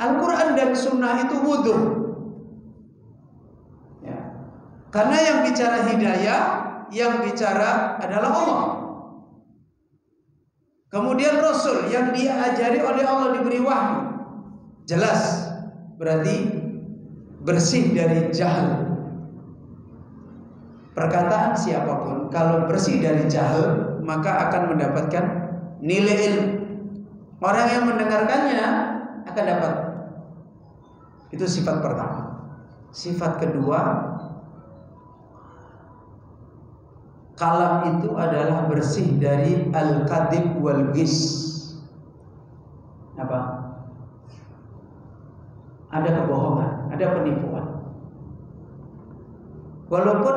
S2: Al-Quran dan Sunnah itu wuduh, ya. Karena yang bicara hidayah, yang bicara adalah Allah. Kemudian Rasul yang diajari oleh Allah, diberi wahyu, jelas berarti bersih dari jahil. Perkataan siapapun kalau bersih dari jahil, maka akan mendapatkan nilai ilmu. Orang yang mendengarkannya akan dapat. Itu sifat pertama. Sifat kedua, kalam itu adalah bersih dari al-kadhib wal ghis. Apa? Ada kebohongan, ada penipuan. Walaupun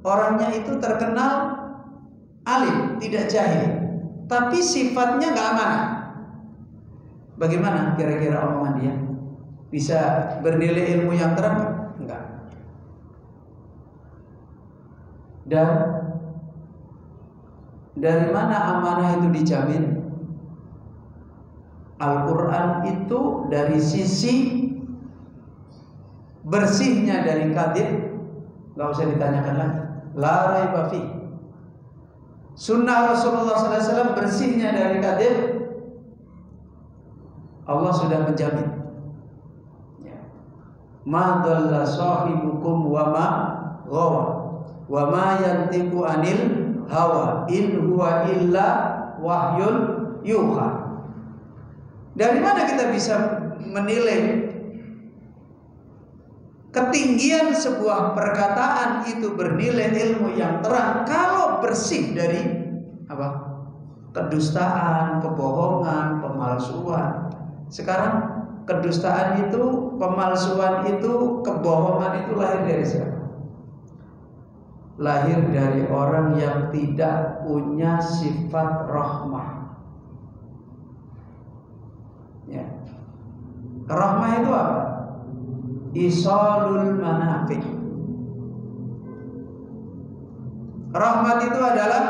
S2: orangnya itu terkenal alim, tidak jahil, tapi sifatnya nggak amanah. Bagaimana kira-kira omongan dia? Bisa bernilai ilmu yang terang? Enggak. Dan dari mana amanah itu dijamin? Al-Quran itu dari sisi bersihnya dari kadhib nggak usah ditanyakan lagi. La raiba fi. Sunnah Rasulullah SAW bersihnya dari kadhib, Allah sudah menjamin. Ma dhalla sahibukum wa ma ghawa wa ma yantiqu anil hawa in huwa illa wahyun yuha. Dari mana kita bisa menilai ketinggian sebuah perkataan itu bernilai ilmu yang terang kalau bersih dari apa? Kedustaan, kebohongan, pemalsuan. Sekarang kedustaan itu, pemalsuan itu, kebohongan itu lahir dari siapa? Lahir dari orang yang tidak punya sifat rahmah. Ya. Rahmah itu apa? Isalul manafiq. Rahmat itu adalah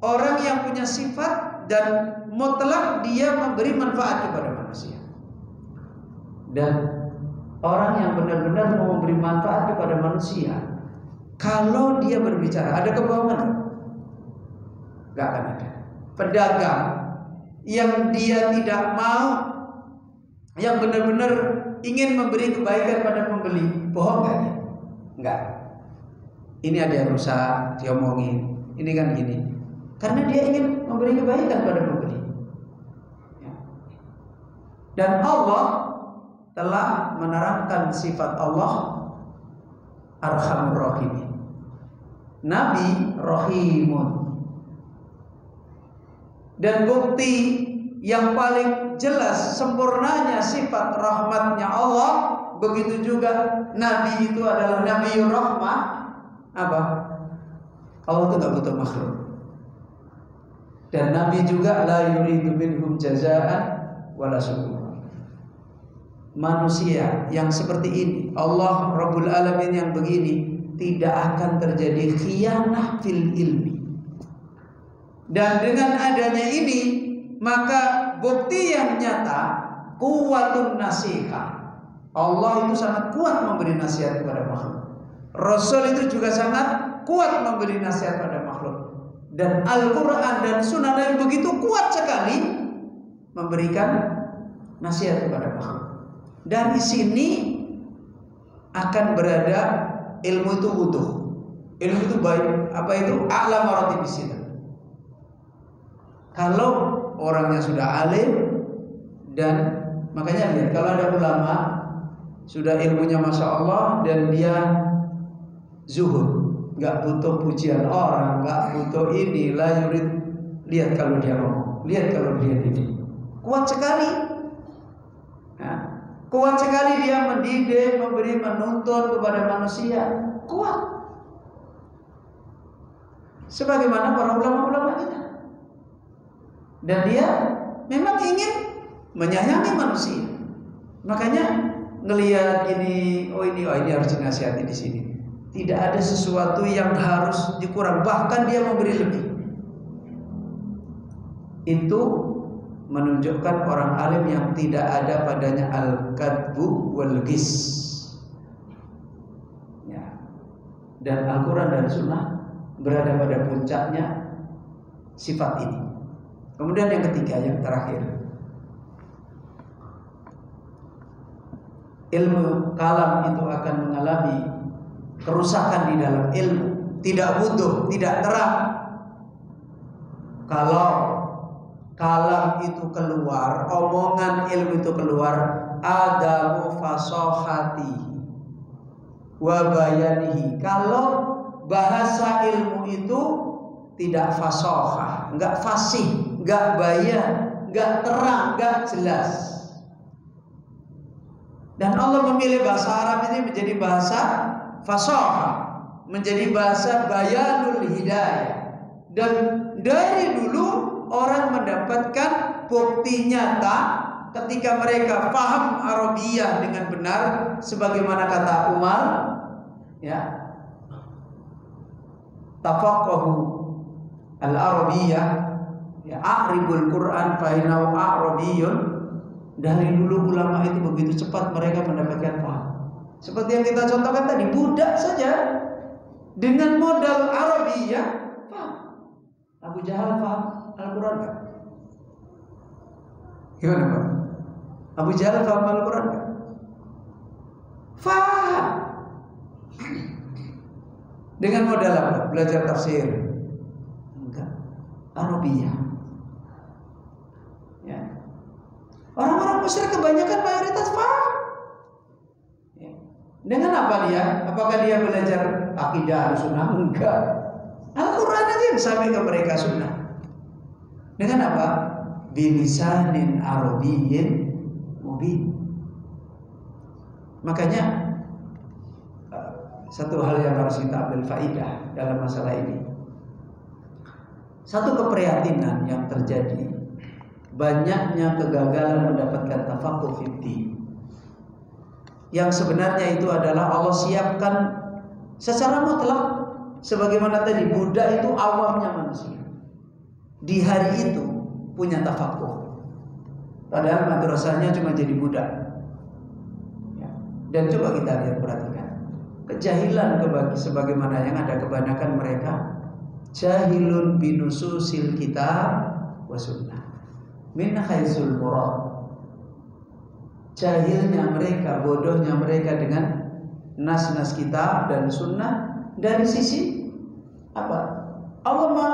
S2: orang yang punya sifat dan mutlak dia memberi manfaat kepada manusia. Dan orang yang benar-benar mau memberi manfaat kepada manusia, kalau dia berbicara ada kebohongan, gak akan ada. Pedagang yang dia tidak mau, yang benar-benar ingin memberi kebaikan pada pembeli, bohong gak dia? Enggak. Ini ada yang rusak, diomongin. Ini kan gini. Karena dia ingin memberi kebaikan pada pembeli. Dan Allah telah menerangkan sifat Allah Arhamur Rahimin. Nabi Rahimun. Dan bukti yang paling jelas sempurnanya sifat rahmatnya Allah, begitu juga Nabi itu adalah Nabiur Rahmah. Apa? Allah itu gak butuh makhluk. Dan Nabi juga la yuridu minhum jazaan wala syukur. Manusia yang seperti ini, Allah Rabbul Alamin yang begini, tidak akan terjadi khianah fil ilmi. Dan dengan adanya ini, maka bukti yang nyata kuwatun nasiha. Allah itu sangat kuat memberi nasihat kepada makhluk. Rasul itu juga sangat kuat memberi nasihat pada makhluk. Dan Al-Quran dan Sunnah Nabi begitu kuat sekali memberikan nasihat kepada makhluk. Dari sini akan berada ilmu itu utuh. Ilmu itu baik. Apa itu? A'la maratib bisina. Kalau orangnya sudah alim, dan makanya lihat kalau ada ulama sudah ilmunya masya Allah dan dia zuhud, nggak butuh pujian orang, nggak butuh ini, la yurid. Lihat kalau dia ngomong, lihat kalau dia ini kuat sekali. Nah, kuat sekali dia mendidik, memberi, menuntun kepada manusia, kuat. Sebagaimana para ulama-ulama kita. Dan dia memang ingin menyayangi manusia. Makanya ngelihat ini, oh ini harus dinasihati di sini. Tidak ada sesuatu yang harus dikurang, bahkan dia memberi lebih. Itu menunjukkan orang alim yang tidak ada padanya al-kadbu wal ghis. Ya. Dan Al-Quran dan Sunnah berada pada puncaknya sifat ini. Kemudian yang ketiga, yang terakhir, ilmu kalam itu akan mengalami kerusakan di dalam ilmu, tidak utuh, tidak terang. Kalau kalam itu keluar, omongan ilmu itu keluar, ada mufasohati wa bayanihi. Kalau bahasa ilmu itu tidak fasahah, enggak fasih, enggak bayan, enggak terang, enggak jelas. Dan Allah memilih bahasa Arab ini menjadi bahasa fasahah, menjadi bahasa bayanul hidayah. Dan dari dulu orang mendapatkan bukti nyata ketika mereka paham Arabiyah dengan benar, sebagaimana kata Umar, ya, tafaqahu al-Arabiyah, ya, a'ribul Quran fa innahu Arabiyyun. Dari dulu ulama itu begitu cepat mereka mendapatkan paham. Seperti yang kita contohkan tadi, budak saja dengan modal Arabiyah paham. Abu Jahal paham Al-Quran enggak? Gimana Pak? Abu Jahal paham Al-Quran enggak? Paham. Dengan modal apa? Belajar tafsir? Enggak. Arabiyah. Ya. Orang-orang musyrik kebanyakan mayoritas paham. Ya. Dengan apa dia? Apakah dia belajar akidah sunnah? Enggak. Al-Quran aja yang sampai ke mereka sunnah. Dengan apa? Bilisanin Arabiyyin mubin. Makanya satu hal yang harus kita ambil faidah dalam masalah ini. Satu keprihatinan yang terjadi, banyaknya kegagalan mendapatkan tafaqquh fiddin. Yang sebenarnya itu adalah Allah siapkan secara mutlak, sebagaimana tadi budak itu awamnya manusia. Di hari itu punya tafaqquh. Padahal madrasahnya cuma jadi budak. Ya. Dan coba kita lihat, perhatikan. Kejahilan sebagaimana yang ada kebanyakan mereka jahilun binususil kitab wa sunnah min haitsul murad. Jahilnya mereka, bodohnya mereka dengan nas-nas kitab dan sunnah dari sisi apa? Allah ma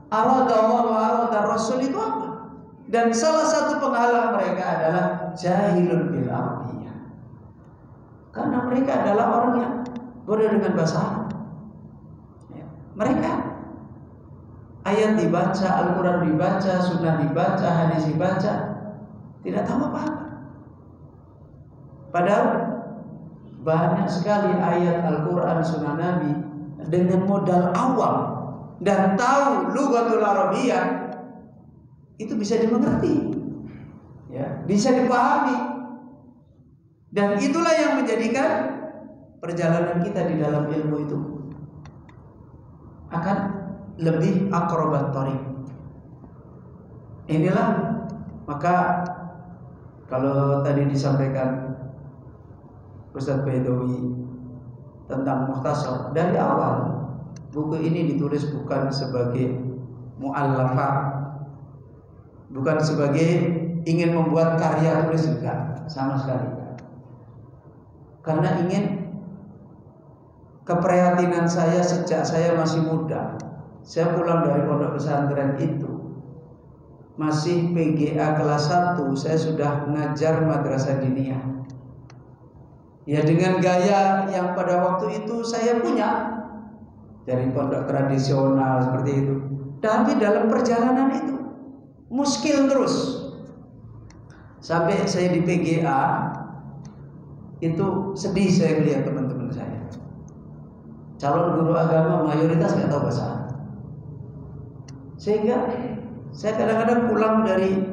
S2: arada Allah wa arada Rasul itu apa? Dan salah satu penghalang mereka adalah jahilun bil arabiyah. Karena mereka adalah orang yang bodoh dengan bahasa Arab. Ya. Mereka ayat dibaca, Al-Quran dibaca, sunnah dibaca, hadis dibaca, tidak tahu apa-apa. Padahal banyak sekali ayat Al-Quran, sunnah Nabi dengan modal awam dan tahu lughatul Arabiyah itu bisa dimengerti, ya, bisa dipahami. Dan itulah yang menjadikan perjalanan kita di dalam ilmu itu akan lebih akrobat thoriq. Inilah maka kalau tadi disampaikan Ustaz Baidowi tentang Mukhtasar, dari awal buku ini ditulis bukan sebagai mu'allafah, bukan sebagai ingin membuat karya tulis, juga sama sekali. Karena ingin keprihatinan saya sejak saya masih muda. Saya pulang dari pondok pesantren itu masih PGA kelas 1, saya sudah mengajar madrasah diniyah. Ya, dengan gaya yang pada waktu itu saya punya dari pondok tradisional seperti itu. Tapi dalam perjalanan itu muskil terus. Sampai saya di PGA itu sedih saya melihat teman-teman saya. Calon guru agama mayoritas nggak tahu bahasa Arab. Sehingga saya kadang-kadang pulang dari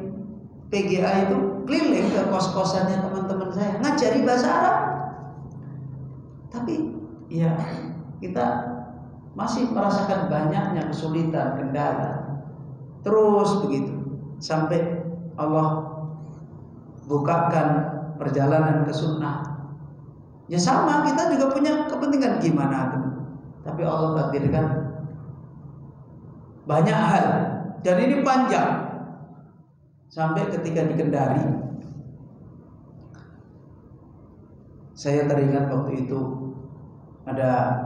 S2: PGA itu keliling ke kos-kosannya teman-teman saya, ngajari bahasa Arab. Tapi ya kita masih merasakan banyaknya kesulitan, kendala. Terus begitu sampai Allah bukakan perjalanan ke sunnah. Ya sama, kita juga punya kepentingan gimana tuh. Tapi Allah takdirkan banyak hal, dan ini panjang. Sampai ketika di Kendari, saya teringat waktu itu ada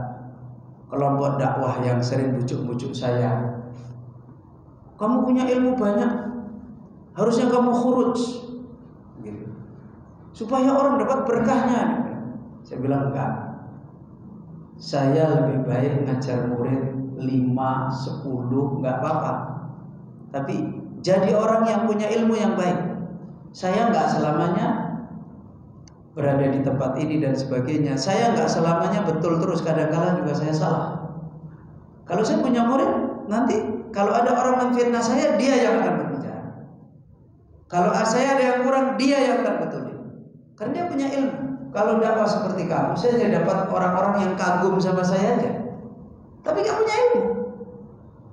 S2: kelompok dakwah yang sering bujuk-bujuk saya. Kamu punya ilmu banyak, harusnya kamu khuruj, gitu, supaya orang dapat berkahnya. Saya bilang enggak. saya lebih baik ngajar murid 5, 10 nggak apa-apa. Tapi jadi orang yang punya ilmu yang baik. Saya nggak selamanya berada di tempat ini dan sebagainya. Saya nggak selamanya betul terus, kadang-kadang juga saya salah. Kalau saya punya murid, nanti kalau ada orang memfitnah saya, dia yang akan berbicara. Kalau saya ada yang kurang, dia yang akan betulin. Karena dia punya ilmu. Kalau dakwah seperti kamu, saya jadi dapat orang-orang yang kagum sama saya aja, tapi nggak punya ilmu.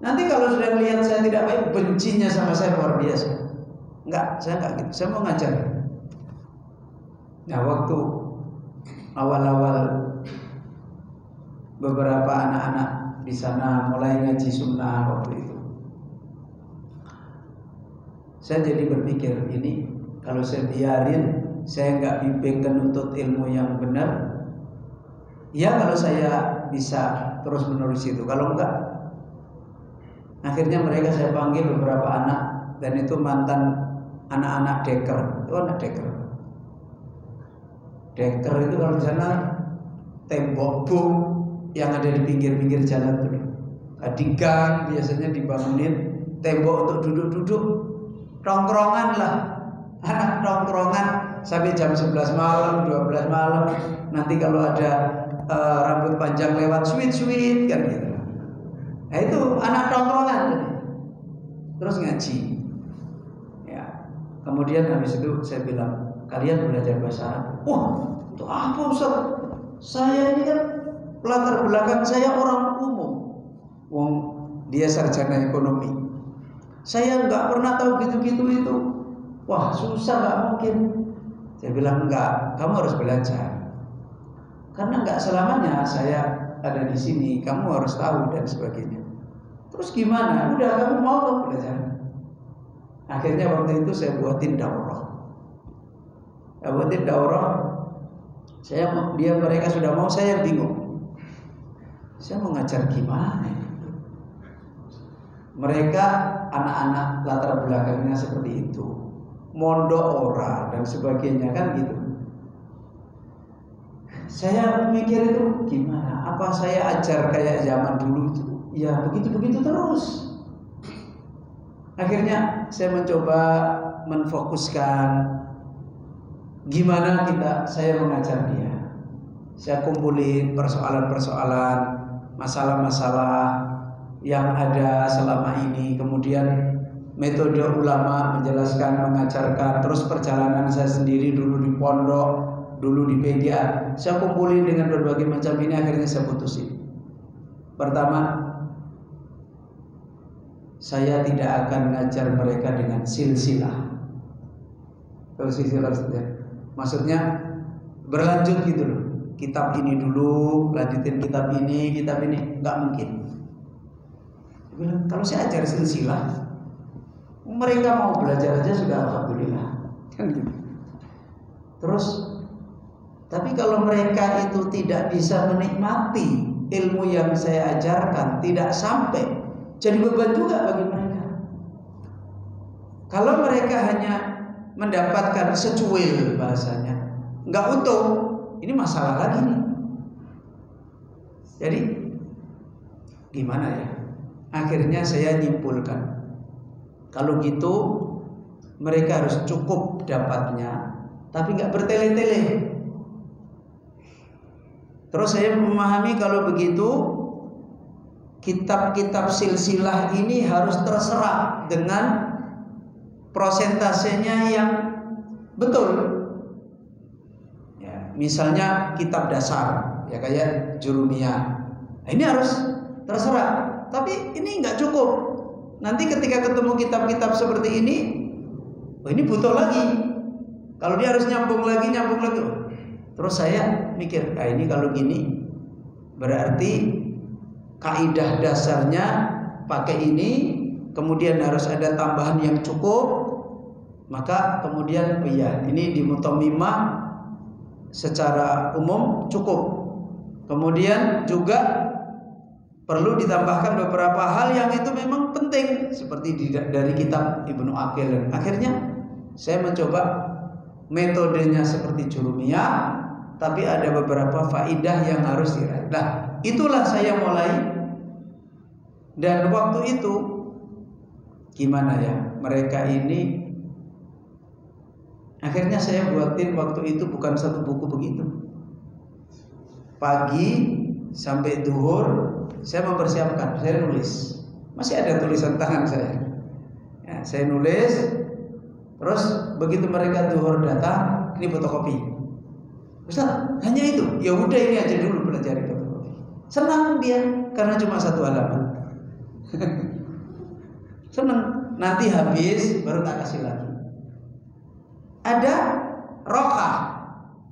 S2: Nanti kalau sudah melihat saya tidak baik, bencinya sama saya luar biasa. Enggak, saya enggak gitu. Saya mau ngajar. Nah, waktu awal-awal beberapa anak-anak di sana mulai ngaji sunnah waktu itu, saya jadi berpikir, ini kalau saya biarin, saya nggak bimbing menuntut ilmu yang benar, ya kalau saya bisa terus menerus itu. Kalau enggak, akhirnya mereka saya panggil beberapa anak, dan itu mantan anak-anak deker. Itu anak deker. Deker itu kalau di sana tembok bom yang ada di pinggir-pinggir jalan tuh. Di gang biasanya dibangunin tembok untuk duduk-duduk, tongkrongan lah, anak tongkrongan sampai jam 11 malam, 12 malam. Nanti kalau ada rambut panjang lewat sweet kan gitu. Nah itu anak tongkrongan. Terus ngaji. Ya. Kemudian habis itu saya bilang, kalian belajar bahasa Arab. Wah, itu apa Ustaz? Saya ini kan latar belakang saya orang umum. Wong dia sarjana ekonomi. Saya nggak pernah tahu gitu-gitu itu. Wah, susah, nggak mungkin. Saya bilang enggak, kamu harus belajar. Karena enggak selamanya saya ada di sini, kamu harus tahu dan sebagainya. Terus gimana? Udah, kamu mau belajar. Akhirnya waktu itu saya buatin daurah. Mereka sudah mau, saya yang bingung. Saya mau ngajar gimana? Mereka anak-anak latar belakangnya seperti itu, mondok ora dan sebagainya kan gitu. Saya mikir itu gimana? Apa saya ajar kayak zaman dulu itu? Ya begitu-begitu terus. Akhirnya saya mencoba menfokuskan gimana saya mengajar dia. Saya kumpulin persoalan-persoalan, masalah-masalah yang ada selama ini, kemudian metode ulama menjelaskan, mengajarkan, terus perjalanan saya sendiri dulu di pondok, dulu di PGA, saya kumpulin dengan berbagai macam ini, akhirnya saya putusin. Pertama, saya tidak akan ngajar mereka dengan silsilah. Silsilah maksudnya berlanjut gitu loh. Kitab ini dulu, lanjutin kitab ini, nggak mungkin. Bilang, kalau saya ajar silsilah, mereka mau belajar aja sudah alhamdulillah, kan gitu. Terus, tapi kalau mereka itu tidak bisa menikmati ilmu yang saya ajarkan, tidak sampai, jadi beban juga bagi mereka. Kalau mereka hanya mendapatkan secuil bahasanya, nggak utuh, ini masalah lagi nih. Jadi gimana ya? Akhirnya saya nyimpulkan, kalau gitu mereka harus cukup dapatnya, tapi nggak bertele-tele. Terus saya memahami kalau begitu kitab-kitab silsilah ini harus terserap dengan prosentasenya yang betul. Ya, misalnya kitab dasar, ya kayak Jurumiyah, ini harus terserap. Tapi ini nggak cukup. Nanti ketika ketemu kitab-kitab seperti ini, ini butuh lagi. Kalau dia harus nyambung lagi. Terus saya mikir, ini kalau gini berarti kaidah dasarnya pakai ini, kemudian harus ada tambahan yang cukup. Maka kemudian ini di Mutamimah secara umum cukup. Kemudian juga perlu ditambahkan beberapa hal yang itu memang penting, seperti dari kitab Ibnu Aqil. Akhirnya saya mencoba metodenya seperti Jurumiyah, tapi ada beberapa faidah yang harus diraih. Nah, itulah saya mulai. Dan waktu itu gimana ya, mereka ini akhirnya saya buatin waktu itu bukan satu buku begitu. Pagi sampai zuhur saya mempersiapkan, saya nulis. Masih ada tulisan tangan saya. Ya, saya nulis. Terus begitu mereka zuhur datang, ini fotokopi. Ustaz, hanya itu? Ya udah, ini aja dulu pelajari fotokopi. Senang dia karena cuma satu halaman. Senang. Nanti habis baru tak kasih lagi. Ada rokah.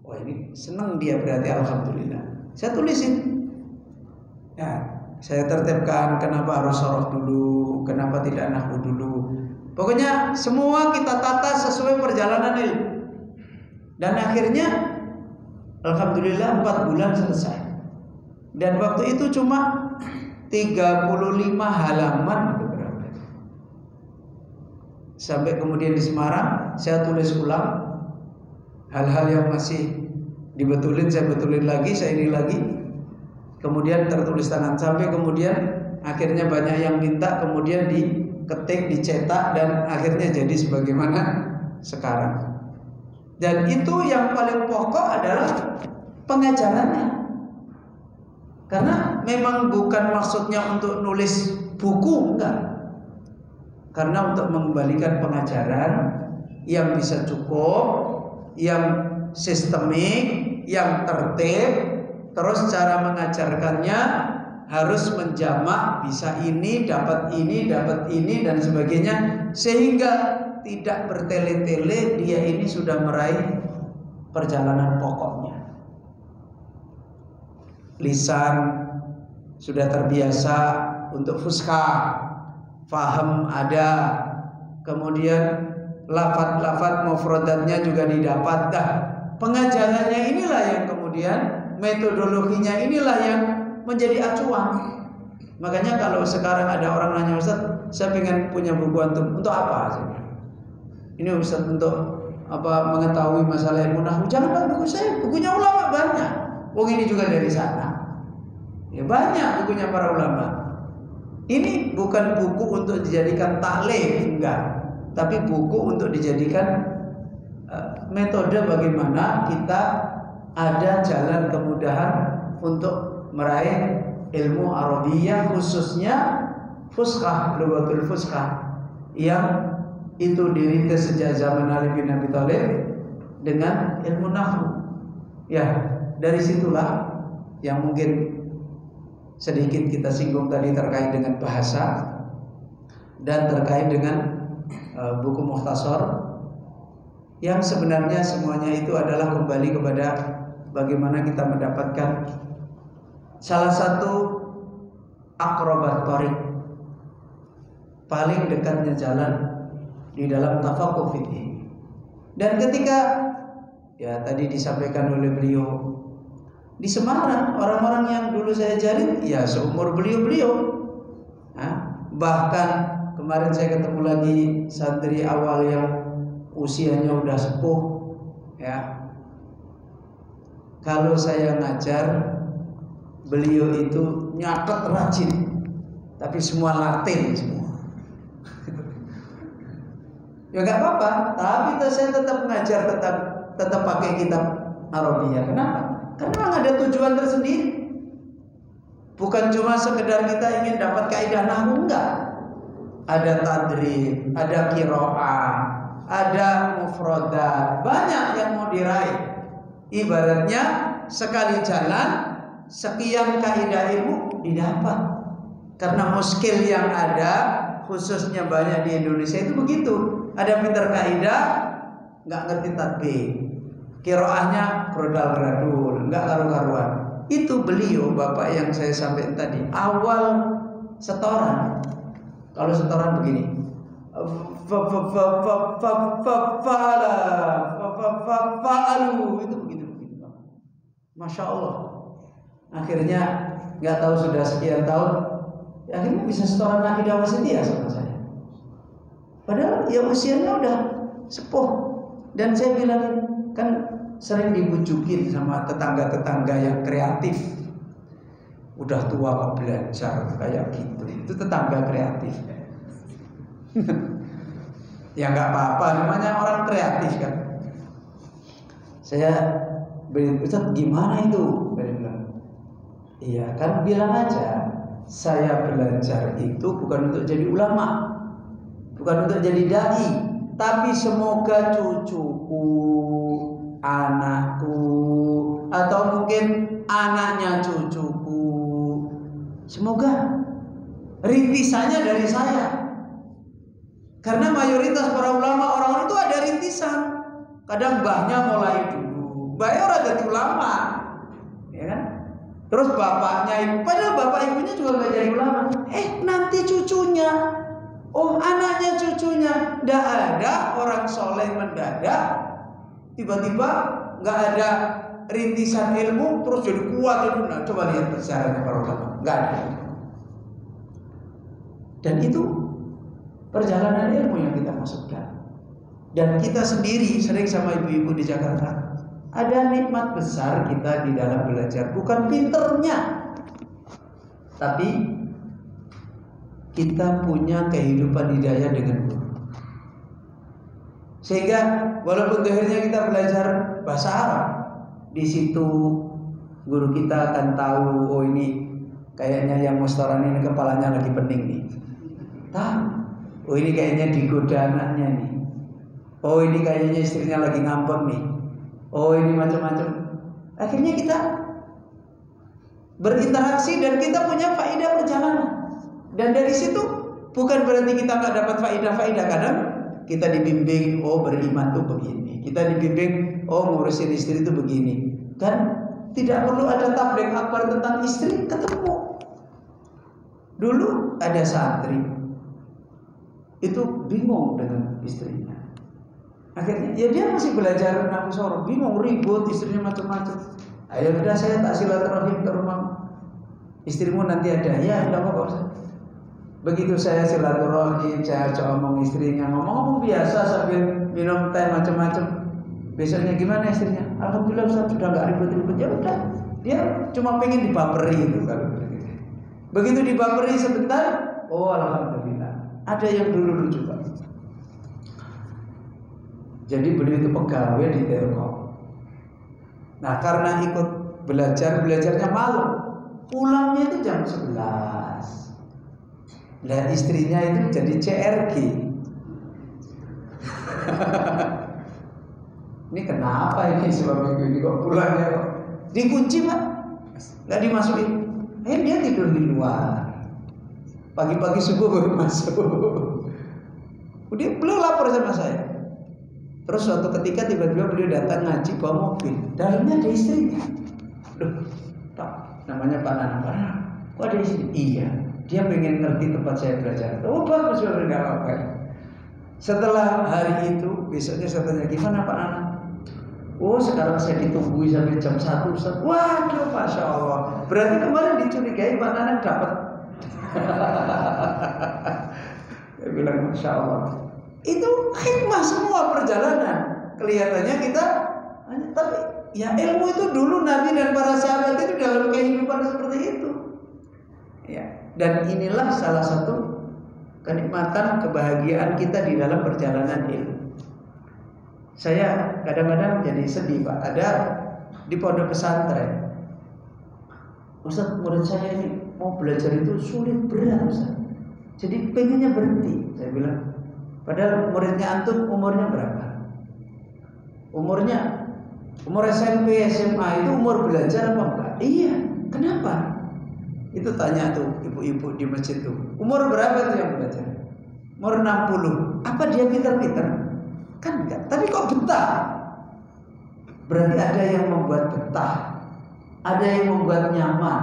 S2: Wah, ini senang dia berarti, alhamdulillah. Saya tulisin. Ya, saya tertibkan kenapa harus sorof dulu, kenapa tidak nahwu dulu. Pokoknya semua kita tata sesuai perjalanan ilmu. Dan akhirnya alhamdulillah 4 bulan selesai. Dan waktu itu cuma 35 halaman beberapa. Sampai kemudian di Semarang saya tulis ulang hal-hal yang masih dibetulin, saya betulin lagi, saya ini lagi. Kemudian tertulis tangan, sampai kemudian akhirnya banyak yang minta, kemudian diketik, dicetak, dan akhirnya jadi sebagaimana sekarang. Dan itu yang paling pokok adalah pengajarannya. Karena memang bukan maksudnya untuk nulis buku, enggak. Karena untuk mengembalikan pengajaran yang bisa cukup, yang sistemik, yang tertib. Terus cara mengajarkannya harus menjamak, bisa ini, dapat ini, dan sebagainya. Sehingga tidak bertele-tele, dia ini sudah meraih perjalanan pokoknya. Lisan sudah terbiasa untuk fuskah, faham ada. Kemudian lafaz-lafaz mufradatnya juga didapat. Dah, pengajarannya inilah yang kemudian, metodologinya inilah yang menjadi acuan. Makanya kalau sekarang ada orang nanya, Ustaz, saya pengen punya buku antum, untuk apa? Ini Ustaz untuk apa, mengetahui masalah ilmu nahwu. Jangan buku saya, bukunya ulama banyak. Wong ini juga dari sana. Ya banyak bukunya para ulama. Ini bukan buku untuk dijadikan taklif, enggak. Tapi buku untuk dijadikan metode bagaimana kita ada jalan kemudahan untuk meraih ilmu Arabiyah, khususnya fuskah, lughatul fuskah, yang itu dirintis sejak zaman Ali bin Abi Thalib dengan ilmu nahwu. Ya, dari situlah yang mungkin sedikit kita singgung tadi terkait dengan bahasa dan terkait dengan buku Mukhtasar, yang sebenarnya semuanya itu adalah kembali kepada bagaimana kita mendapatkan salah satu aqrabat thariq, paling dekatnya jalan di dalam tafaqquh fikih. Dan ketika ya tadi disampaikan oleh beliau, di Semarang orang-orang yang dulu saya jalin ya seumur beliau-beliau. Bahkan kemarin saya ketemu lagi santri awal yang usianya udah sepuh, ya. Kalau saya ngajar, beliau itu nyatet rajin, tapi semua Latin semua. Ya nggak apa-apa, tapi saya tetap ngajar, tetap pakai kitab Arabiyah. Kenapa? Karena memang ada tujuan tersendiri. Bukan cuma sekedar kita ingin dapat kaidah nahwu, enggak. Ada tadrib, ada qiraah, ada mufradat, banyak yang mau diraih. Ibaratnya sekali jalan sekian kaidah ilmu didapat. Karena muskil yang ada, khususnya banyak di Indonesia itu begitu. Ada pinter kaidah, nggak ngerti tadbir. Qiraahnya grodal gradul, nggak karu-karuan. Itu beliau, bapak yang saya sampaikan tadi, awal setoran. Kalau setoran begini, fa'alu, itu begitu. Masya Allah. Akhirnya nggak tahu sudah sekian tahun, akhirnya bisa setoran akidah wasitiyah sama saya. Padahal ya usianya udah sepuh. Dan saya bilang, kan sering dibujukin sama tetangga-tetangga yang kreatif. Udah tua kok belajar kayak gitu. Itu tetangga kreatif. Ya nggak apa-apa, namanya orang kreatif kan. Saya bilang, Ustaz gimana itu? Saya bilang, iya kan bilang aja, saya belajar itu bukan untuk jadi ulama, bukan untuk jadi dai, tapi semoga cucuku, anakku, atau mungkin anaknya cucuku, semoga rintisannya dari saya. Karena mayoritas para ulama orang itu ada rintisan. Kadang mbahnya mulai dulu, mbahnya orang jadi ulama, ya kan? Terus bapaknya ibu, padahal bapak ibunya juga nggak jadi ulama. Nanti cucunya, anaknya cucunya, nggak ada orang soleh mendadak, tiba-tiba nggak ada rintisan ilmu, terus jadi kuat itu. Nah, coba lihat perjalanannya para ulama, nggak ada. Dan itu perjalanan ilmu yang kita masukkan. Dan kita sendiri sering sama ibu-ibu di Jakarta, ada nikmat besar kita di dalam belajar, bukan pinternya, tapi kita punya kehidupan hidayah dengan guru. Sehingga walaupun akhirnya kita belajar bahasa Arab, di situ guru kita akan tahu, oh ini kayaknya yang mustaran ini kepalanya lagi pening nih. Tahu, oh ini kayaknya digoda anaknya nih. Oh ini kayaknya istrinya lagi ngambek nih. Oh ini macam-macam. Akhirnya kita berinteraksi dan kita punya faedah perjalanan. Dan dari situ bukan berarti kita nggak dapat faedah-faedah. Kadang kita dibimbing, oh beriman tuh begini. Kita dibimbing, oh ngurusin istri itu begini. Kan tidak perlu ada tabligh akbar tentang istri, ketemu. Dulu ada santri itu bingung dengan istrinya. Akhirnya ya dia masih belajar nahu sorof, bingung, ribut, istrinya macam-macam. Ayo udah saya tak silaturahim ke rumah. Istrimu nanti ada, ya enggak apa-apa Ustaz. Begitu saya silaturahim, saya ajak ngomong istrinya, ngomong biasa sambil minum teh macam-macam. Besoknya gimana istrinya? Alhamdulillah Ustaz sudah enggak ribut-ribut. Ya udah, dia cuma pengen dibaperi itu kalau begitu. Begitu dibaperi sebentar, oh alhamdulillah. Ada yang dulu juga. Jadi beliau itu pegawai di Telkom. Nah karena ikut belajarnya malam, pulangnya itu jam 11. Lihat istrinya itu jadi CRG. Ini kenapa ini sebab minggu ini kok pulangnya kok dikunci Pak, nggak dimasukin. Dia tidur di luar. Pagi-pagi subuh baru masuk. Beliau lapor sama saya. Terus suatu ketika tiba-tiba beliau datang ngaji bawa mobil, dalamnya ada istrinya. Loh, Pak, namanya Pak Nana. Kok ada istri? Iya, dia pengen ngerti tempat saya belajar. Oh bagus, nggak apa-apa. Setelah hari itu, besoknya saya tanya, gimana Pak Nana? Oh sekarang saya ditungguin sampai jam 1 Ustaz. Waduh, Masya Allah. Berarti kemarin dicurigai Pak Nana dapat. Saya bilang Masya Allah. Itu hikmah semua perjalanan. Kelihatannya kita, tapi ya ilmu itu dulu Nabi dan para sahabat itu dalam kehidupan seperti itu. Ya, dan inilah salah satu kenikmatan kebahagiaan kita di dalam perjalanan ilmu. Saya kadang-kadang jadi sedih Pak. Ada di pondok pesantren, Ustaz murid saya ini mau belajar itu sulit, berat Ustaz. Jadi pengennya berhenti. Saya bilang, padahal muridnya antum umurnya berapa? Umur SMP, SMA itu umur belajar apa enggak? Iya, kenapa? Itu tanya tuh ibu-ibu di masjid tuh. Umur berapa tuh yang belajar? Umur 60. Apa dia pintar-pintar? Kan enggak. Tapi kok betah? Berarti ada yang membuat betah, ada yang membuat nyaman,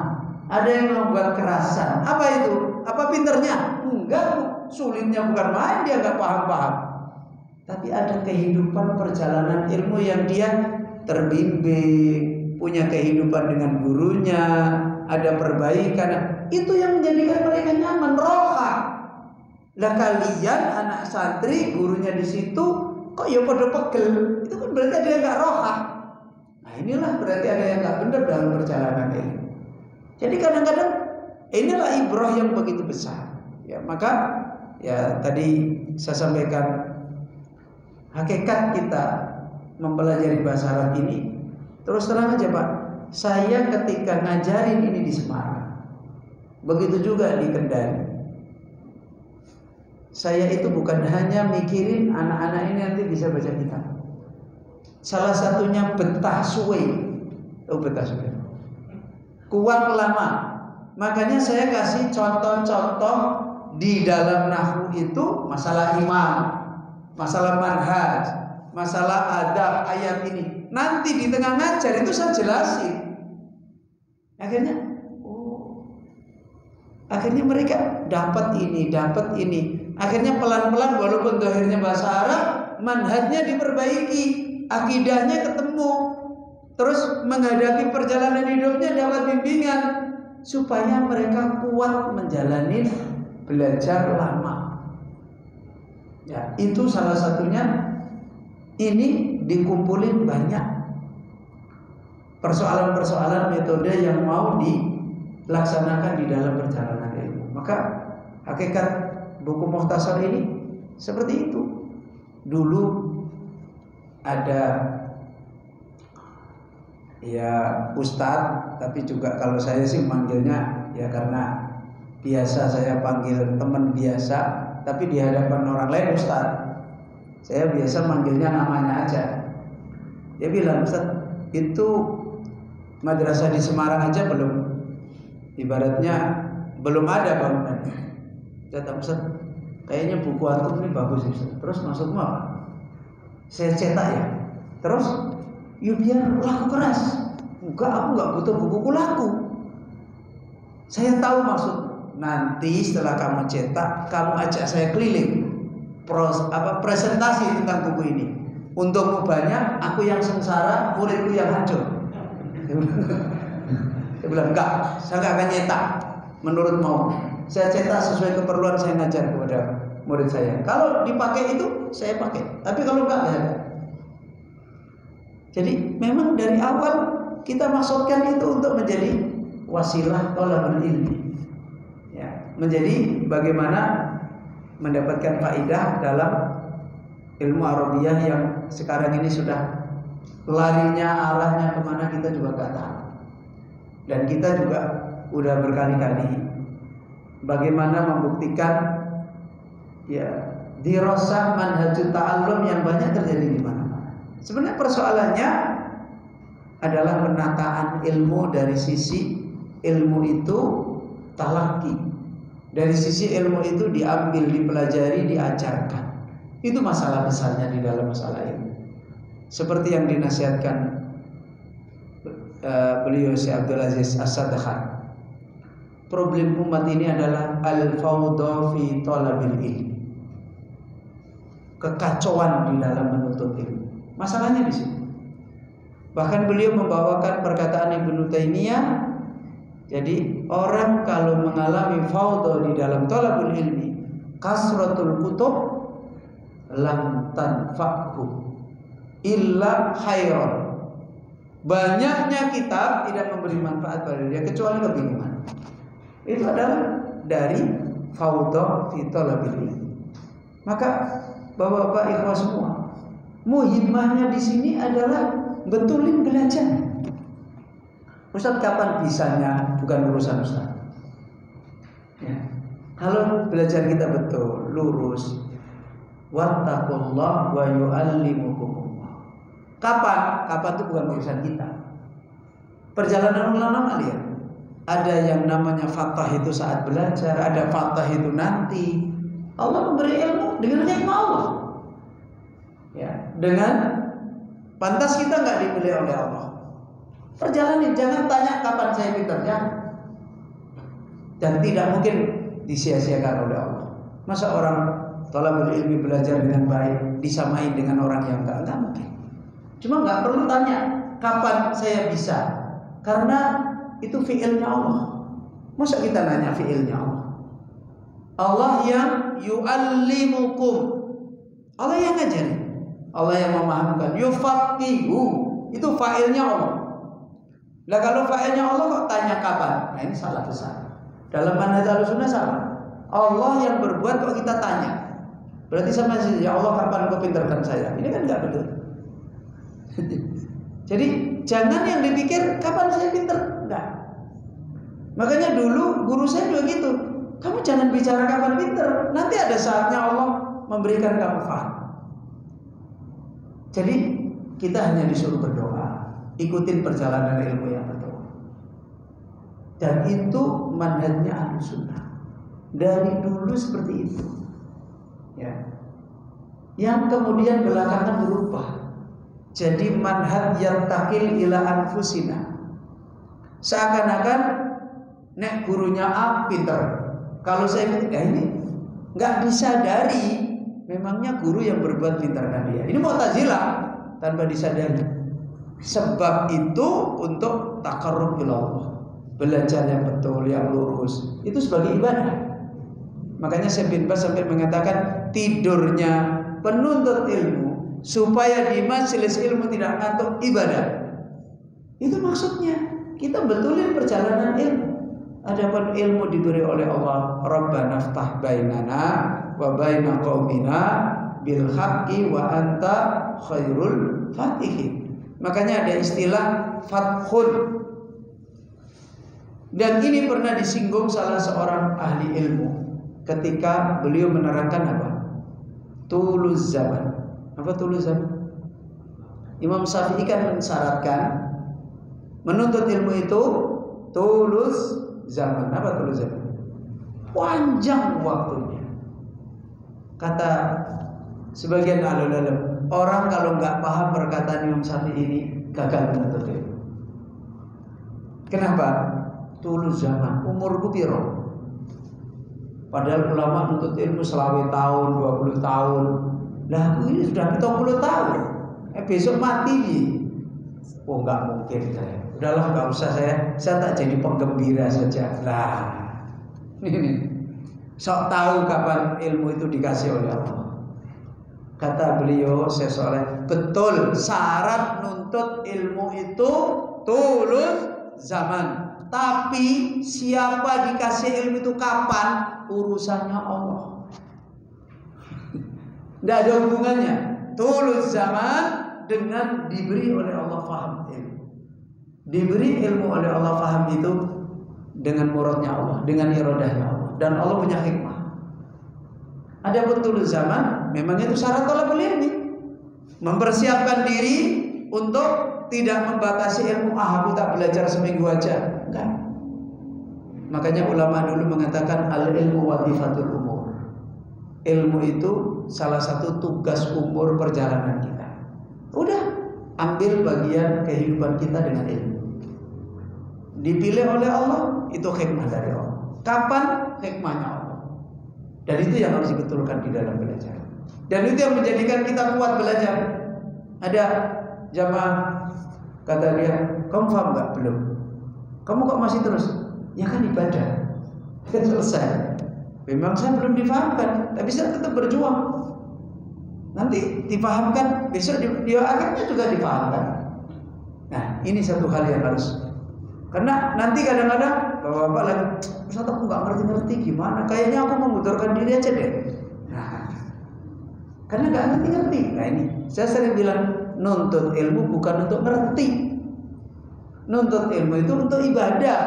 S2: ada yang membuat kerasan. Apa itu? Apa pinternya? Enggak, sulitnya bukan main, dia enggak paham-paham. Tapi ada kehidupan perjalanan ilmu yang dia terbimbing, punya kehidupan dengan gurunya, ada perbaikan. Itu yang menjadikan mereka nyaman, roha. Lah kalian anak santri, gurunya di situ, kok ya pada pegel? Itu kan berarti dia enggak roha. inilah berarti ada yang nggak benar dalam perjalanan ini. Jadi kadang-kadang inilah ibrah yang begitu besar. Ya, maka ya tadi saya sampaikan hakikat kita mempelajari bahasa Arab ini. Terus terang aja Pak, saya ketika ngajarin ini di Semarang, begitu juga di Kendari. Saya itu bukan hanya mikirin anak-anak ini nanti bisa baca kitab. Salah satunya betah suwe. Oh, betah suwe. Kuat lama. Makanya saya kasih contoh-contoh di dalam nahwu itu masalah imam, masalah manhaj, masalah adab ayat ini. Nanti di tengah ngajar itu saya jelasin. Akhirnya mereka dapat ini. Akhirnya pelan-pelan walaupun dohirnya bahasa Arab, manhajnya diperbaiki, akidahnya ketemu. Terus menghadapi perjalanan hidupnya dapat bimbingan supaya mereka kuat menjalani belajar lama. Ya, itu salah satunya. Ini dikumpulin banyak persoalan-persoalan metode yang mau dilaksanakan di dalam perjalanan ilmu. Maka hakikat buku Mukhtasar ini seperti itu. Dulu ada ya ustadz, tapi juga kalau saya sih manggilnya ya karena biasa saya panggil teman biasa, tapi di hadapan orang lain ustadz. Saya biasa manggilnya namanya aja. Dia bilang, Ustaz, itu madrasah di Semarang aja belum, ibaratnya belum ada bangunannya. Kata Ustaz, kayaknya buku antum ini bagus Ustaz. Terus maksudmu apa? Saya cetak ya. Terus, ya biar laku keras. Enggak, aku nggak butuh buku laku. Saya tahu maksud. Nanti setelah kamu cetak, kamu ajak saya keliling. Presentasi tentang buku ini. Untukmu banyak, aku yang sengsara, muridku yang hancur. Dia bilang enggak, saya enggak akan nyetak menurut mau. Saya cetak sesuai keperluan saya ngajar kepada murid saya. Kalau dipakai itu saya pakai, tapi kalau enggak ada. Jadi memang dari awal kita maksudkan itu untuk menjadi wasilah thalabul ilmi. Ya, menjadi bagaimana mendapatkan faidah dalam ilmu Arabiyah yang sekarang ini sudah larinya arahnya kemana kita juga gak tahu. Dan kita juga udah berkali-kali bagaimana membuktikan ya dirasah manhajut ta'allum yang banyak terjadi di mana-mana. Sebenarnya persoalannya adalah penataan ilmu dari sisi ilmu itu talaqi. Dari sisi ilmu itu diambil, dipelajari, diajarkan. Itu masalah besarnya di dalam masalah ilmu. Seperti yang dinasihatkan beliau Syekh Abdul Aziz As-Sadakhan. Problem umat ini adalah al-fawda fi talabil ilmi. Kekacauan di dalam menuntut ilmu. Masalahnya di sini. Bahkan beliau membawakan perkataan Ibnu Taimiyah. Jadi orang kalau mengalami fawda di dalam thalabul ilmi, kasratul kutub lam tanfa'hu illa khairan. Banyaknya kitab tidak memberi manfaat pada dia kecuali kebingungan. Itu adalah dari fawda fi thalabil ilmi. Maka Bapak-bapak ikhwah semua, muhimmahnya di sini adalah betulin belajar. Ustaz kapan bisanya bukan urusan Ustaz. Ya. Kalau belajar kita betul, lurus, wattaqullah wa yu'allimukumullah. Kapan? Kapan itu bukan urusan kita. Perjalanan ulama lihat. Ada yang namanya fathah itu saat belajar, ada fathah itu nanti. Allah memberi ilmu dengan hikmah Allah. Ya, dengan pantas kita nggak dipilih oleh Allah. Perjalanin, jangan tanya kapan saya pintarnya. Dan tidak mungkin disia-siakan oleh Allah. Masa orang thalabul ilmi belajar dengan baik disamain dengan orang yang enggak mungkin. Cuma nggak perlu tanya kapan saya bisa, karena itu fiilnya Allah. Masa kita nanya fiilnya Allah? Allah yang yu'allimukum, Allah yang ngajarin, Allah yang memahamkan. Yufaqihu, itu fa'ilnya Allah. Nah kalau fa'ilnya Allah kok tanya kapan? Nah ini salah besar. Dalam manhaj Ahlussunnah salah. Allah yang berbuat kok kita tanya. Berarti sama saja, ya Allah kapan kau pintarkan saya? Ini kan nggak betul. Jadi jangan yang dipikir kapan saya pintar, enggak. Makanya dulu guru saya juga gitu. Kamu jangan bicara kapan pintar. Nanti ada saatnya Allah memberikan kamu faham. Jadi kita hanya disuruh berdoa, ikutin perjalanan ilmu yang betul. Dan itu manhajnya Ahlussunnah. Dari dulu seperti itu. Ya. Yang kemudian belakangan berubah. Jadi manhaj yang takil ila anfusina. Seakan-akan nek gurunya A pintar. Kalau saya pintar, ini nggak disadari. Memangnya guru yang berbuat pintarkan dia. Ini Mu'tazilah tanpa disadari. Sebab itu untuk taqarrub ila Allah. Belajar yang betul, yang lurus. Itu sebagai ibadah. Makanya Syekh bin Baz sampai mengatakan tidurnya penuntut ilmu supaya di majelis ilmu tidak ngantuk ibadah. Itu maksudnya. Kita betulin perjalanan ilmu. Adapun ilmu diberi oleh Allah, Rabbana ftah bainana wa baina qaumina bil haqqi wa anta khairul fatihin. Makanya ada istilah fathun. Dan ini pernah disinggung salah seorang ahli ilmu ketika beliau menerangkan apa? Tuluz zaman. Apa tuluz zaman? Imam Syafi'i kan mensyaratkan menuntut ilmu itu tuluz zaman. Apa tuluz zaman? Panjang waktunya. Kata sebagian alim-alim, orang kalau nggak paham perkataan Imam Syafi'i ini gagal menuntut ilmu. Kenapa? Tuluz zaman. Umurku piro? Padahal ulama nuntut ilmu selawe tahun, 20 tahun. Lah aku ini sudah 70 tahun. Besok mati nih. Oh nggak mungkin saya. Udahlah nggak usah saya tak jadi penggembira saja. Lah ini sok tahu kapan ilmu itu dikasih oleh Allah. Kata beliau Syekh Saleh, betul syarat nuntut ilmu itu tuluz zaman. Tapi siapa dikasih ilmu itu kapan? Urusannya Allah. Tidak ada hubungannya tuluz zaman dengan diberi oleh Allah faham ilmu. Diberi ilmu oleh Allah faham itu dengan muradnya Allah, dengan iradahnya Allah. Dan Allah punya hikmah. Ada tuluz zaman, memang itu syarat talabul ilmi. Mempersiapkan diri untuk tidak membatasi ilmu. Aku tak belajar seminggu aja. Enggak. Makanya ulama dulu mengatakan al-ilmu wazifatul umur. Ilmu itu salah satu tugas umur perjalanan kita. Udah, ambil bagian kehidupan kita dengan ilmu. Dipilih oleh Allah, itu hikmah dari Allah. Kapan? Hikmahnya Allah. Dan itu yang harus dibetulkan di dalam belajar. Dan itu yang menjadikan kita kuat belajar. Ada jamaah kata dia, kamu paham nggak? Belum. Kamu kok masih terus? Ya kan ibadah. Kan selesai. Memang saya belum difahamkan, tapi saya tetap berjuang. Nanti dipahamkan, besok di akhirnya juga dipahamkan. Nah, ini satu hal yang harus. Karena nanti kadang-kadang bapak-bapak lagi, Ustaz aku nggak ngerti-ngerti gimana. Kayaknya aku memundurkan diri aja deh. Nah, karena nggak ngerti-ngerti. Nah ini, saya sering bilang nuntut ilmu bukan untuk ngerti. Nuntut ilmu itu untuk ibadah.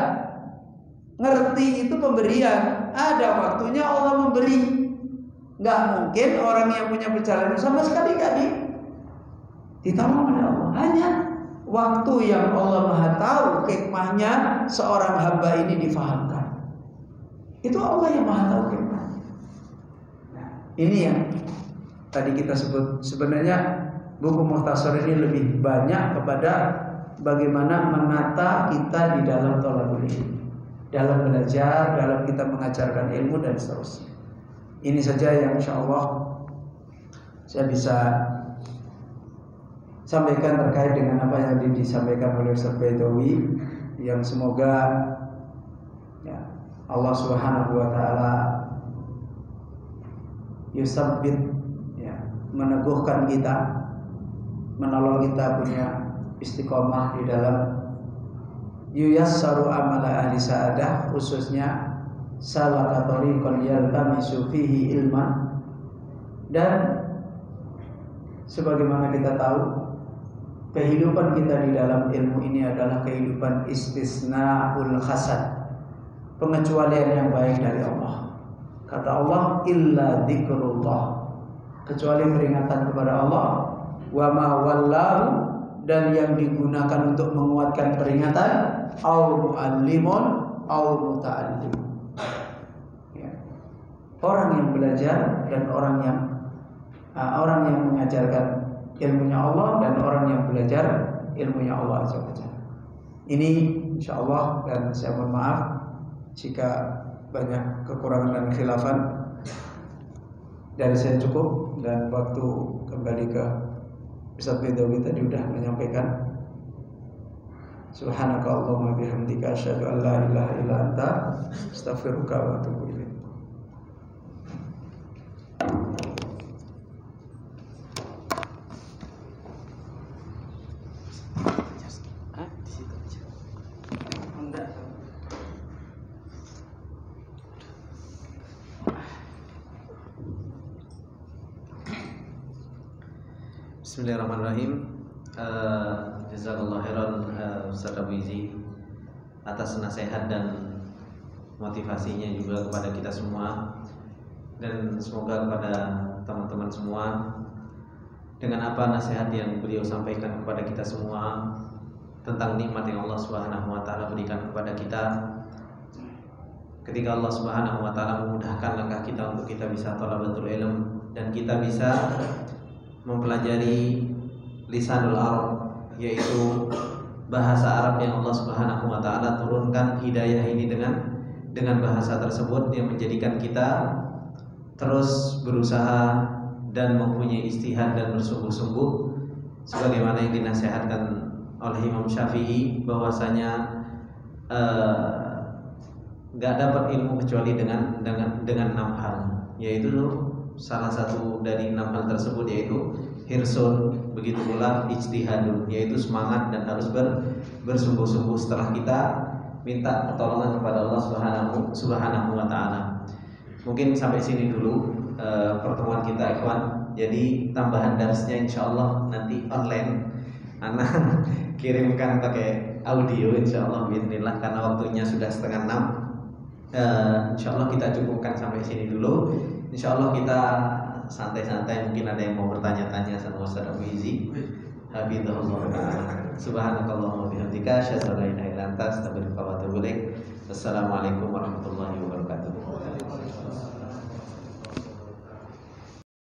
S2: Ngerti itu pemberian. Ada waktunya Allah memberi. Nggak mungkin orang yang punya perjalanan sama sekali nggak ditolong oleh Allah. Hanya waktu yang Allah Maha tahu hikmahnya seorang hamba ini difahamkan. Itu Allah yang Maha tahu hikmahnya. Nah, ini yang tadi kita sebut. Sebenarnya buku Mukhtasar ini lebih banyak kepada bagaimana menata kita di dalam thalabul ilmi, dalam belajar, dalam kita mengajarkan ilmu dan seterusnya. Ini saja yang insya Allah saya bisa sampaikan terkait dengan apa yang disampaikan oleh Ustaz Baidawi, yang semoga ya, Allah Subhanahu wa taala yusabbit, ya, meneguhkan kita, menolong kita punya istiqomah di dalam yuyassaru amala ahli sa'adah, khususnya salaka tariqan yaltamisu fihi ilman. Dan sebagaimana kita tahu, kehidupan kita di dalam ilmu ini adalah kehidupan istisnaul hasan, pengecualian yang baik dari Allah. Kata Allah, illa dzikrullah, kecuali peringatan kepada Allah, wa ma wallahu, dan yang digunakan untuk menguatkan peringatan, au muallimun au muta'allim, ya. Orang yang belajar dan orang yang mengajarkan ilmunya Allah, dan orang yang belajar ilmunya Allah Azza wa Jalla. Ini insyaallah, dan saya mohon maaf jika banyak kekurangan dan khilafan. Dari saya cukup, dan waktu kembali ke Ustaz Bedawi tadi sudah menyampaikan. Subhanaka Allahumma bihamdika asyhadu an la ilaha illa anta astaghfiruka wa atubu ilaik.
S1: Bismillahirrahmanirrahim. Jazakallahu khairan Ustaz Abu Izi atas nasihat dan motivasinya juga kepada kita semua, dan semoga kepada teman-teman semua, dengan apa nasihat yang beliau sampaikan kepada kita semua tentang nikmat yang Allah Subhanahu wa taala berikan kepada kita, ketika Allah Subhanahu wa taala memudahkan langkah kita untuk kita bisa thalabatul ilm, dan kita bisa mempelajari lisanul Arab, yaitu bahasa Arab yang Allah Subhanahu wa taala turunkan hidayah ini dengan bahasa tersebut, yang menjadikan kita terus berusaha dan mempunyai istihad dan bersungguh-sungguh, sebagaimana yang dinasihatkan oleh Imam Syafi'i, bahwasanya nggak dapat ilmu kecuali dengan 6 hal, yaitu salah satu dari 6 hal tersebut yaitu hirsun, begitu pula ijtihadun, yaitu semangat dan harus bersungguh-sungguh setelah kita minta pertolongan kepada Allah Subhanahu wa taala. Mungkin sampai sini dulu pertemuan kita, ikhwan. Jadi tambahan darsnya insyaallah nanti online, Ana kirimkan pakai audio insyaallah bismillah, karena waktunya sudah 5:30. Insyaallah kita cukupkan sampai sini dulu. Insyaallah kita santai-santai, mungkin ada yang mau bertanya-tanya sama Ustaz Abu Izi. Hafizahullah ta'ala. Subhanakallahumma bihamdika asyhadu an la ilaha illa anta astaghfiruka wa atubu ilaik. Wassalamualaikum warahmatullahi wabarakatuh.